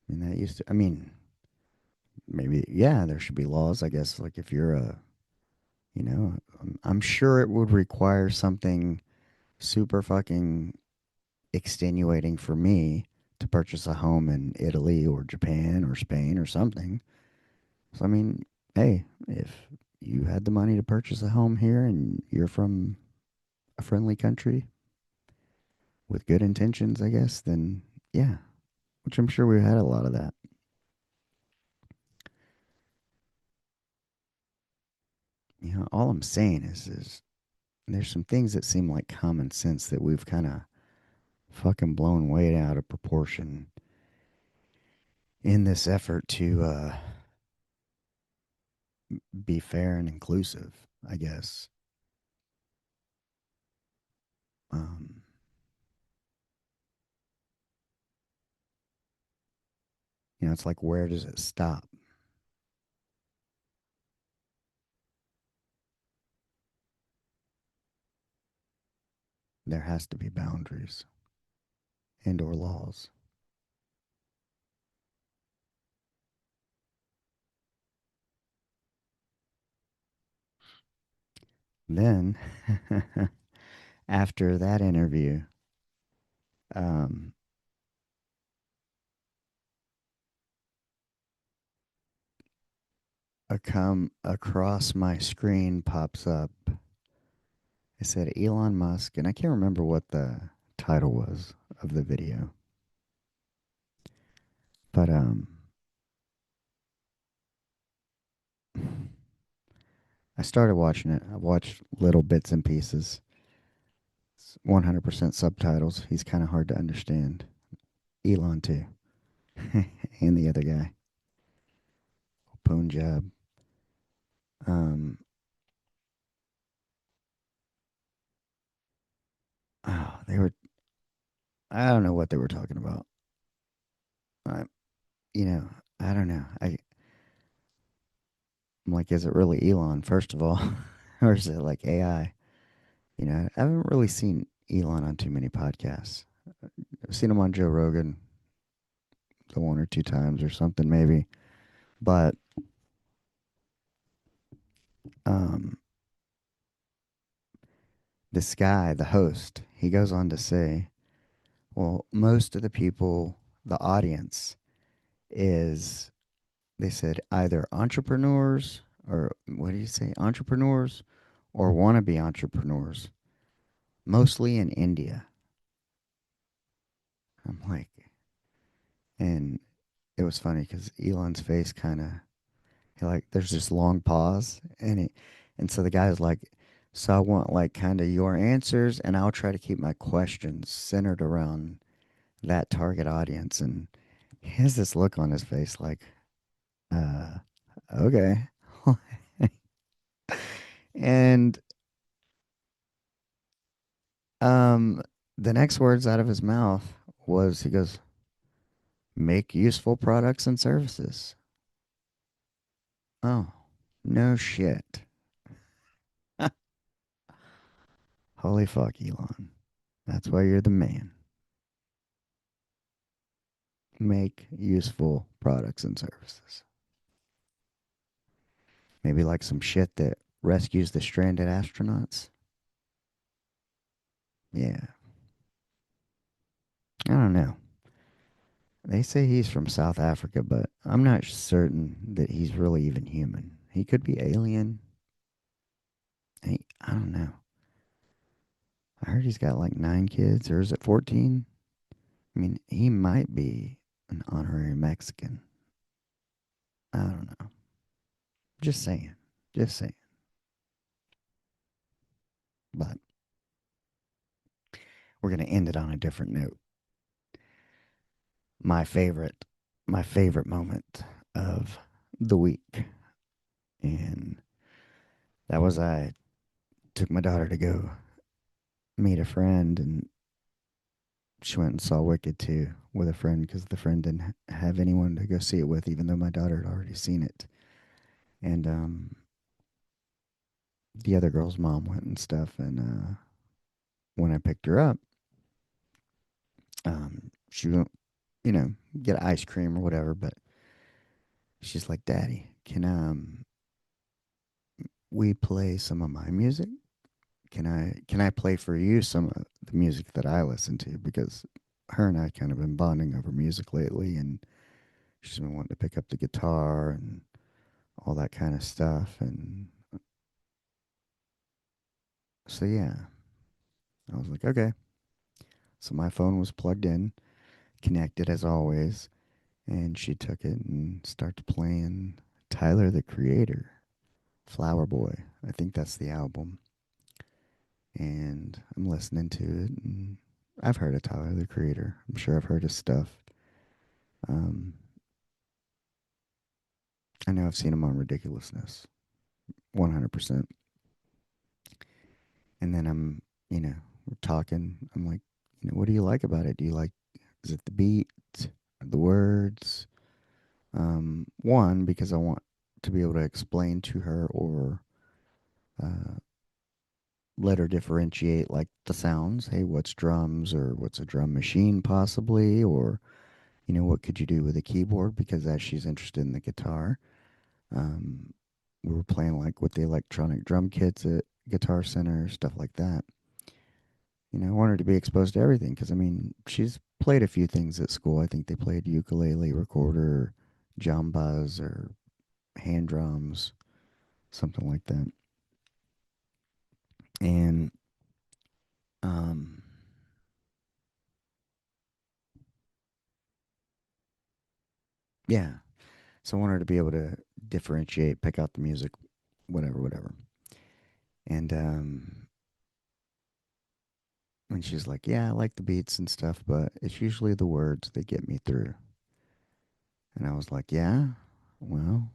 I mean, that used to, I mean, maybe, yeah, there should be laws, I guess. Like, if you're I'm sure it would require something super fucking extenuating for me to purchase a home in Italy or Japan or Spain or something. So, I mean, hey, if you had the money to purchase a home here and you're from a friendly country with good intentions, I guess, then yeah, which I'm sure we had a lot of that. All I'm saying is there's some things that seem like common sense that we've kind of fucking blown way out of proportion in this effort to be fair and inclusive, I guess. Um, it's like, where does it stop? There has to be boundaries and or laws. Then, after that interview, um, a come across my screen pops up It said Elon Musk, and I can't remember what the title was of the video, but I started watching it. I watched little bits and pieces. It's 100% subtitles. He's kind of hard to understand. Elon too, and the other guy, Punjab. Um, they were. I don't know what they were talking about. I, you know, I don't know. I'm like, is it really Elon, first of all? Or is it like AI? I haven't really seen Elon on too many podcasts. I've seen him on Joe Rogan the one or two times or something, maybe. But um, this guy, the host, he goes on to say, well, most of the people, the audience, is, they said, either entrepreneurs or what do you say, entrepreneurs or wannabe entrepreneurs, mostly in India. I'm like, and it was funny because Elon's face kind of, like, there's this long pause, and so the guy was like, so I want like kind of your answers, and I'll try to keep my questions centered around that target audience. And he has this look on his face like, uh, okay. And um, the next words out of his mouth was, he goes, make useful products and services. Oh, no shit. Holy fuck, Elon. That's why you're the man. Make useful products and services. Maybe like some shit that rescues the stranded astronauts. Yeah, I don't know. They say he's from South Africa, but I'm not certain that he's really even human. He could be alien. I don't know. I heard he's got like 9 kids, or is it 14? I mean, he might be an honorary Mexican. I don't know. Just saying. Just saying. But we're going to end it on a different note. My favorite, my favorite moment of the week. And that was, I took my daughter to go meet a friend, and she went and saw Wicked too with a friend because the friend didn't have anyone to go see it with, even though my daughter had already seen it. And the other girl's mom went and stuff. And when I picked her up, she went, you know, get ice cream or whatever. But she's like, "Daddy, can we play some of my music? Can I play for you some of the music that I listen to?" Because her and I kind of been bonding over music lately, and she's been wanting to pick up the guitar and all that kind of stuff. And so yeah, I was like, okay. So my phone was plugged in, connected as always, and she took it and started playing Tyler the Creator, Flower Boy. I think that's the album. And I'm listening to it, and I've heard of Tyler the Creator. I'm sure I've heard his stuff. Um, I know I've seen him on Ridiculousness, 100%. And then we're talking. I'm like, what do you like about it? Do you like, is it the beat, the words? One, because I want to be able to explain to her, or uh, let her differentiate like the sounds. Hey, what's drums, or what's a drum machine possibly? Or, what could you do with a keyboard? Because as she's interested in the guitar, um, we were playing like with the electronic drum kits at Guitar Center, stuff like that. I want her to be exposed to everything because, I mean, she's played a few things at school. I think they played ukulele, recorder, jambas, or hand drums, something like that. And Um, yeah. So I want her to be able to differentiate, pick out the music, whatever, whatever. And when she's like, "Yeah, I like the beats and stuff, but it's usually the words that get me through." And I was like, "Yeah, well,"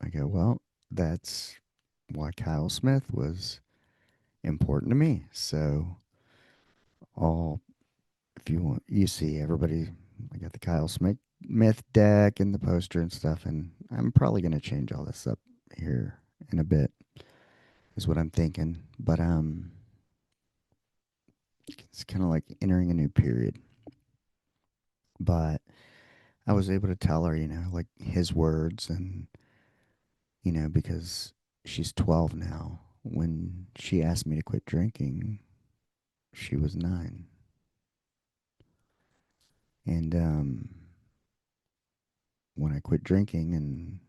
I go, "Well, that's why Kyle Smith was important to me." So all if you want, you see everybody. I got the Kyle Smith myth deck and the poster and stuff, and I'm probably gonna change all this up here in a bit, is what I'm thinking. But it's kind of like entering a new period. But I was able to tell her, like his words, and because she's 12 now. When she asked me to quit drinking, she was 9, and when I quit drinking and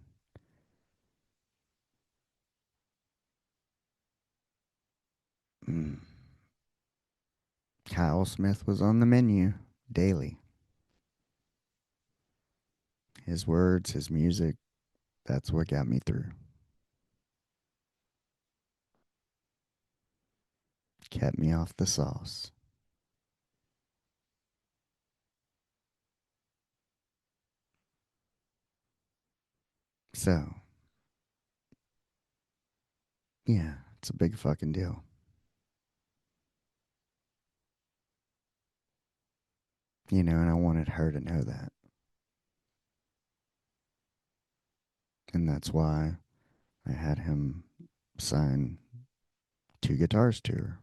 mm, Kyle Smith was on the menu daily. His words, his music, that's what got me through. Kept me off the sauce. So, yeah, it's a big fucking deal. And I wanted her to know that. And that's why I had him sign 2 guitars to her.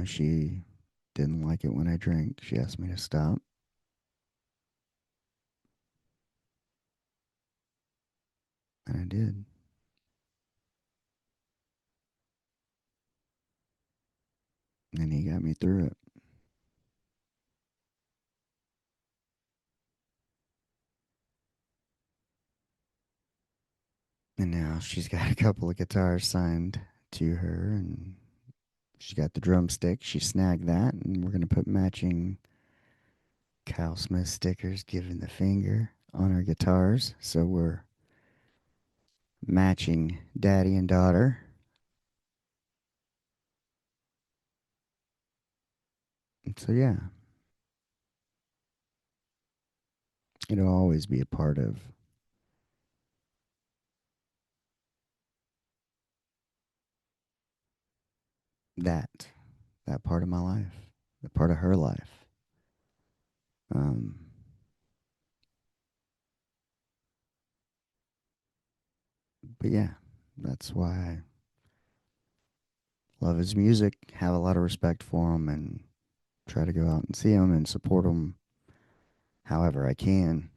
She didn't like it when I drank. She asked me to stop, and I did. And he got me through it. And now she's got a couple of guitars signed to her, and she got the drumstick. She snagged that, and we're going to put matching Kyle Smith stickers giving the finger on our guitars. So we're matching daddy and daughter. And so, yeah, it'll always be a part of that, that part of my life, the part of her life. Um, but yeah, that's why I love his music, have a lot of respect for him, and try to go out and see him and support him however I can.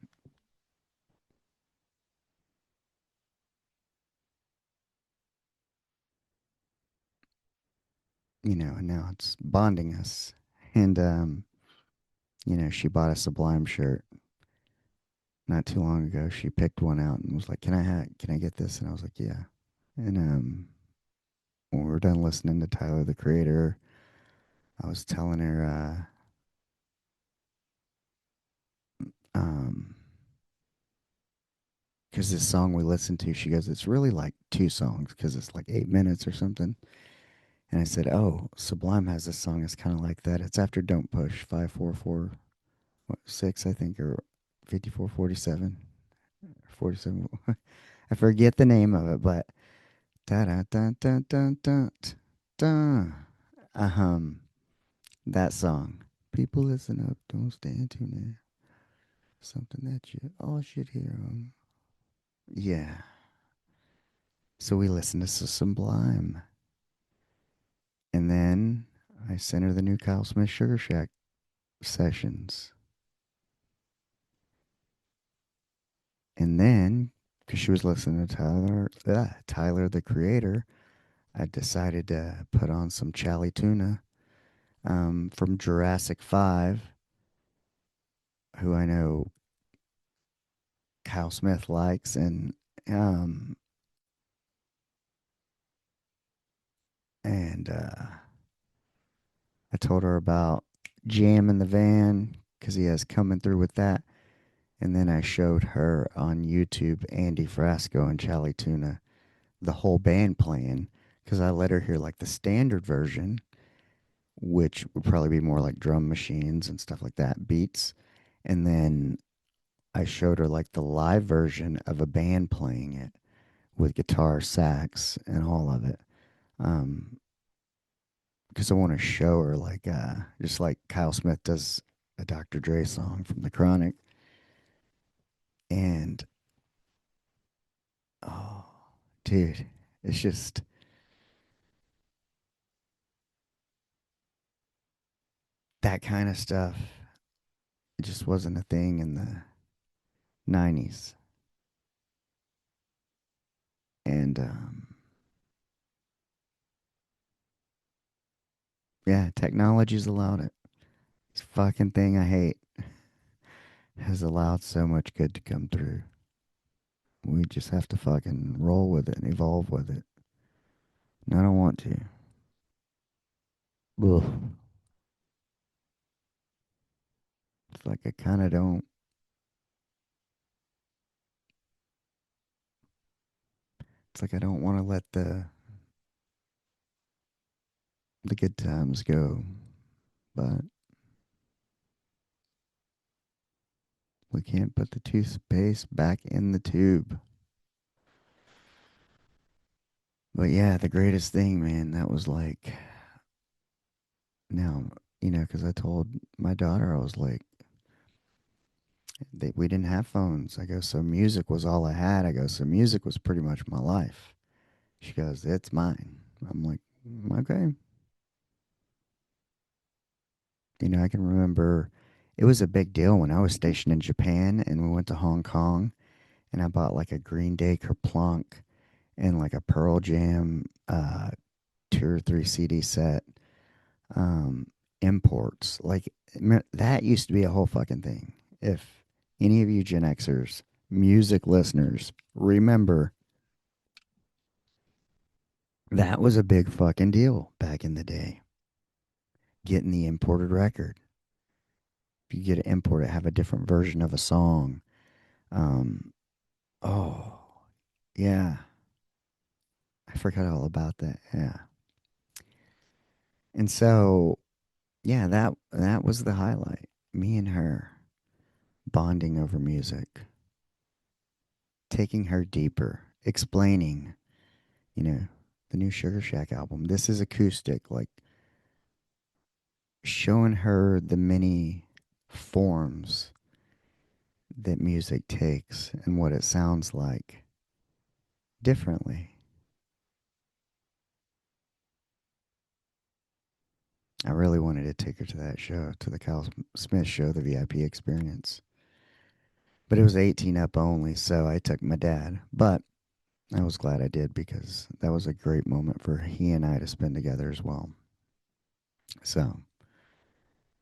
And now it's bonding us. And she bought a Sublime shirt not too long ago. She picked one out and was like, can I get this?" And I was like, "Yeah." And when we were done listening to Tyler the Creator, I was telling her um because this song we listened to, she goes, "It's really like 2 songs because it's like 8 minutes or something." And I said, "Oh, Sublime has this song. It's kind of like that. It's after Don't Push 544 6, I think, or 5447 47. I forget the name of it, but da da da da da da da. Um, that song. People listen up, don't stand too near. Something that you all should hear. Yeah. So we listened to Sublime, and then I sent her the new Kyle Smith Sugar Shack sessions, and then because she was listening to Tyler the Creator, I decided to put on some Chali Tuna from Jurassic 5, who I know Kyle Smith likes, um and I told her about Jam in the Van because he has Coming Through with that. And then I showed her on YouTube Andy Frasco and Charlie Tuna, the whole band playing, because I let her hear like the standard version, which would probably be more like drum machines and stuff like that, beats. And then I showed her like the live version of a band playing it with guitar, sax, and all of it. Um, because I want to show her like just like Kyle Smith does a Dr. Dre song from The Chronic, and oh, dude, it's just that kind of stuff. It just wasn't a thing in the '90s, and yeah, technology's allowed it. This fucking thing I hate has allowed so much good to come through. We just have to fucking roll with it and evolve with it. And I don't want to. Ugh. It's like I kind of don't. It's like I don't want to let the good times go, but we can't put the toothpaste back in the tube. But yeah, the greatest thing, man, that was like, now, because I told my daughter, I was like, we didn't have phones. I go, so music was all I had. I go, so music was pretty much my life. She goes, it's mine. I'm like, okay. I can remember it was a big deal when I was stationed in Japan and we went to Hong Kong and I bought like a Green Day Kerplunk and like a Pearl Jam 2 or 3 CD set, um, imports. Like that used to be a whole fucking thing. If any of you Gen Xers, music listeners, remember that was a big fucking deal back in the day. Getting the imported record. If you get it imported, have a different version of a song. Um, oh, yeah. I forgot all about that. Yeah. And so, yeah, that was the highlight. Me and her bonding over music, taking her deeper, explaining, you know, the new Sugar Shack album. This is acoustic, like showing her the many forms that music takes and what it sounds like differently. I really wanted to take her to that show, to the Kyle Smith show, the VIP experience. But it was 18 up only, so I took my dad. But I was glad I did because that was a great moment for he and I to spend together as well. So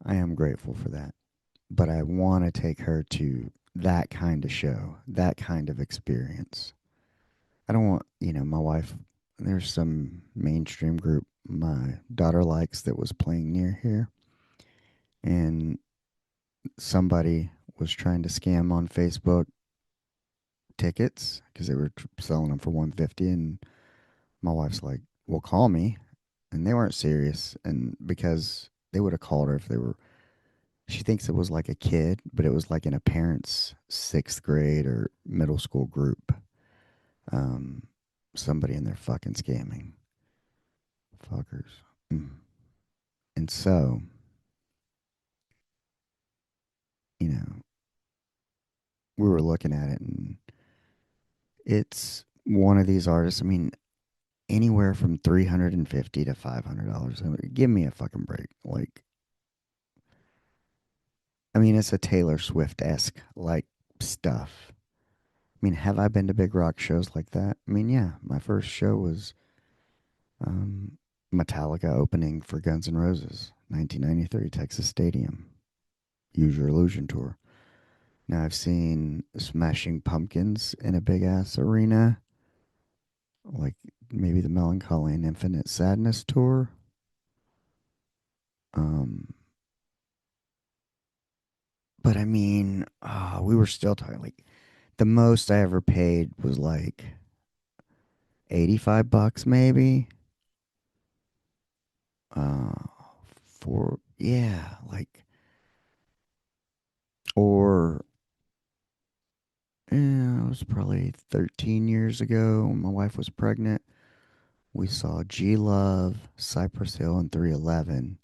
I am grateful for that. But I want to take her to that kind of show, that kind of experience. I don't want, my wife, there's some mainstream group my daughter likes that was playing near here, and somebody was trying to scam on Facebook tickets because they were selling them for 150, and my wife's like, well, call me. And they weren't serious, and because they would have called her if they were. She thinks it was like a kid, but it was like in a parent's sixth grade or middle school group. Um, Somebody in there fucking scamming. Fuckers. Mm. And so, you know, we were looking at it, and it's one of these artists. I mean, anywhere from $350 to $500. Give me a fucking break. Like, I mean, it's a Taylor Swift esque like stuff. I mean, have I been to big rock shows like that? I mean, yeah. My first show was um, Metallica opening for Guns N' Roses, 1993, Texas Stadium, Use Your Illusion tour. Now I've seen Smashing Pumpkins in a big ass arena, like maybe the Melancholy and Infinite Sadness tour. Um, but I mean, we were still talking like the most I ever paid was like 85 bucks maybe. Uh, for yeah, like or yeah, it was probably 13 years ago. When my wife was pregnant. We saw G Love, Cypress Hill, and 311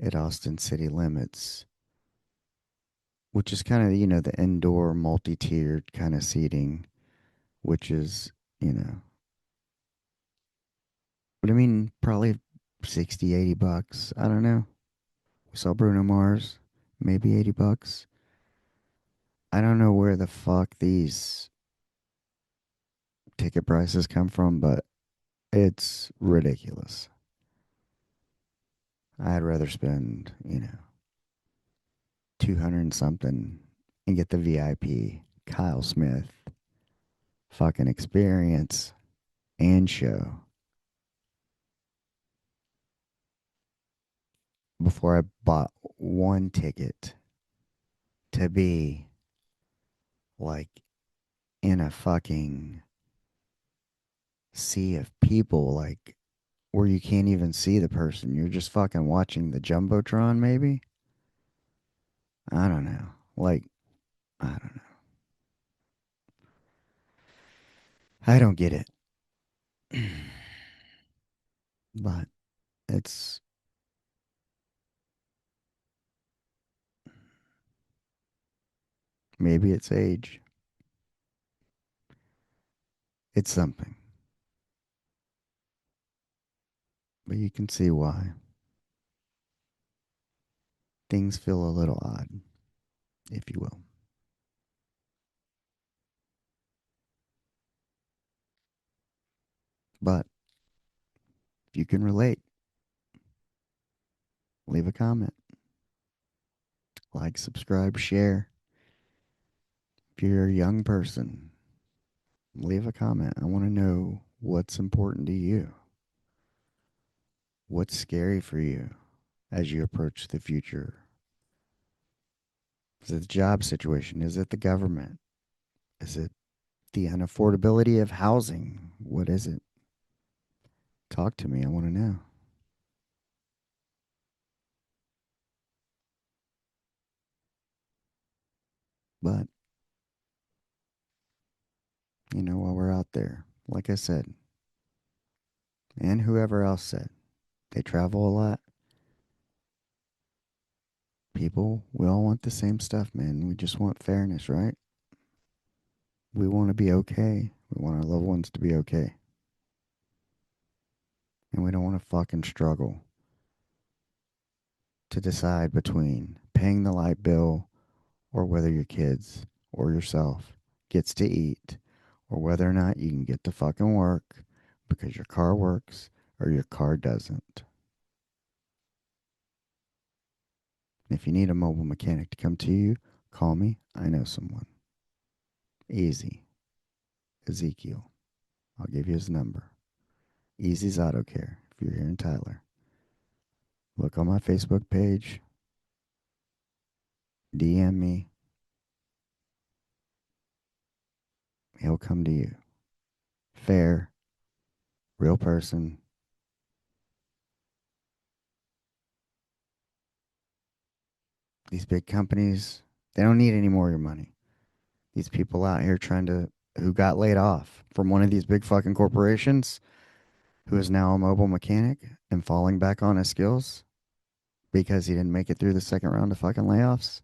at Austin City Limits, which is kind of, the indoor multi tiered kind of seating, which is, you know, but I mean, probably 60, 80 bucks. I don't know. We saw Bruno Mars, maybe 80 bucks. I don't know where the fuck these ticket prices come from, but it's ridiculous. I'd rather spend, 200 and something and get the VIP Kyle Smith fucking experience and show before I bought one ticket to be like in a fucking sea of people, like where you can't even see the person. You're just fucking watching the Jumbotron, maybe? I don't know. Like, I don't know. I don't get it. But it's maybe it's age. It's something. But you can see why. Things feel a little odd, if you will. But if you can relate, leave a comment, like, subscribe, share. If you're a young person, leave a comment. I want to know what's important to you. What's scary for you as you approach the future? Is it the job situation? Is it the government? Is it the unaffordability of housing? What is it? Talk to me. I want to know. But, while we're out there, like I said, and whoever else said, they travel a lot. People, we all want the same stuff, man. We just want fairness, right? We want to be okay. We want our loved ones to be okay. And we don't want to fucking struggle to decide between paying the light bill or whether your kids or yourself gets to eat or whether or not you can get to fucking work because your car works or your car doesn't. If you need a mobile mechanic to come to you, call me. I know someone. Easy. Ezekiel. I'll give you his number. Easy's Auto Care if you're here in Tyler. Look on my Facebook page. DM me. He'll come to you. Fair, real person. These big companies, they don't need any more of your money. These people out here who got laid off from one of these big fucking corporations, who is now a mobile mechanic and falling back on his skills because he didn't make it through the second round of fucking layoffs.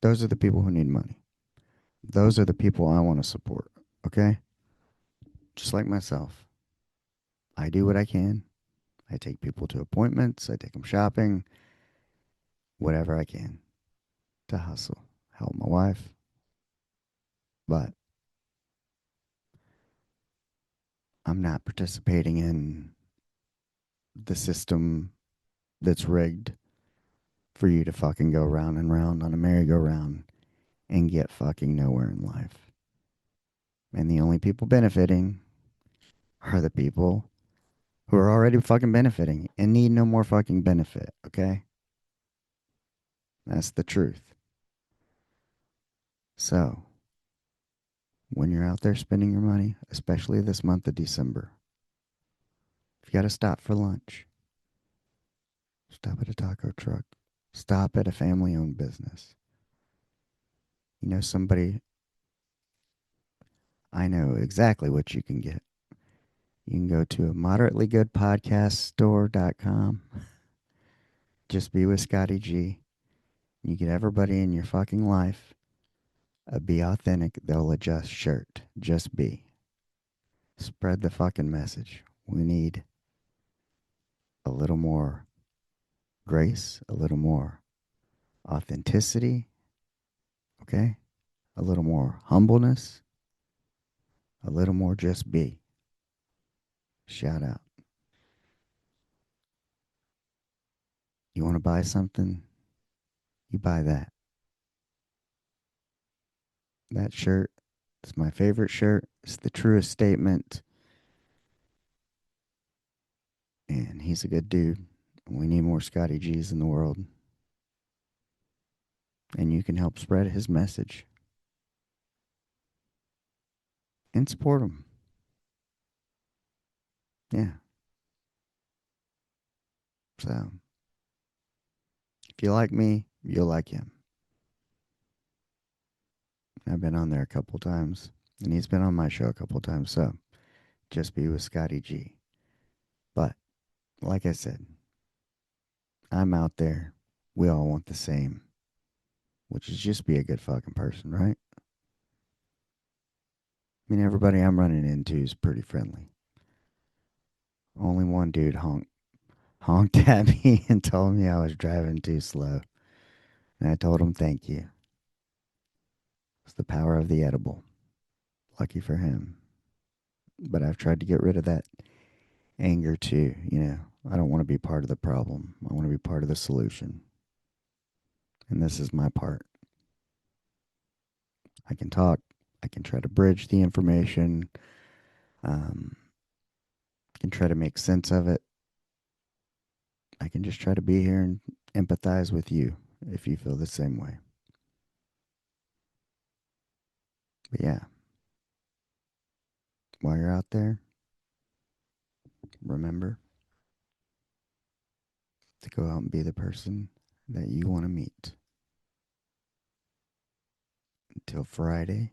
Those are the people who need money. Those are the people I want to support. Okay? Just like myself. I do what I can. I take people to appointments. I take them shopping. Whatever I can to hustle. Help my wife. But I'm not participating in the system that's rigged for you to fucking go round and round on a merry-go-round and get fucking nowhere in life. And the only people benefiting are the people who are already fucking benefiting and need no more fucking benefit, okay? That's the truth. So, when you're out there spending your money, especially this month of December, if you got to stop for lunch, stop at a taco truck, stop at a family owned business. You know, somebody, I know exactly what you can get. You can go to a moderately good podcaststore.com. Just be with Scotty G. You get everybody in your fucking life a Be Authentic, They'll Adjust shirt. Just be. Spread the fucking message. We need a little more grace, a little more authenticity, okay? A little more humbleness, a little more just be. Shout out. You want to buy something? You buy that. That shirt is my favorite shirt. It's the truest statement. And he's a good dude. We need more Scotty G's in the world. And you can help spread his message and support him. Yeah. So if you like me, you'll like him. I've been on there a couple times, and he's been on my show a couple times. So just be with Scotty G. But like I said, I'm out there. We all want the same, which is just be a good fucking person, right? I mean, everybody I'm running into is pretty friendly. Only one dude honked at me and told me I was driving too slow. And I told him thank you. It's the power of the edible. Lucky for him. But I've tried to get rid of that anger too. You know, I don't want to be part of the problem. I want to be part of the solution. And this is my part. I can talk. I can try to bridge the information. Um, can try to make sense of it. I can just try to be here and empathize with you if you feel the same way. But yeah, while you're out there, remember to go out and be the person that you want to meet. Until Friday,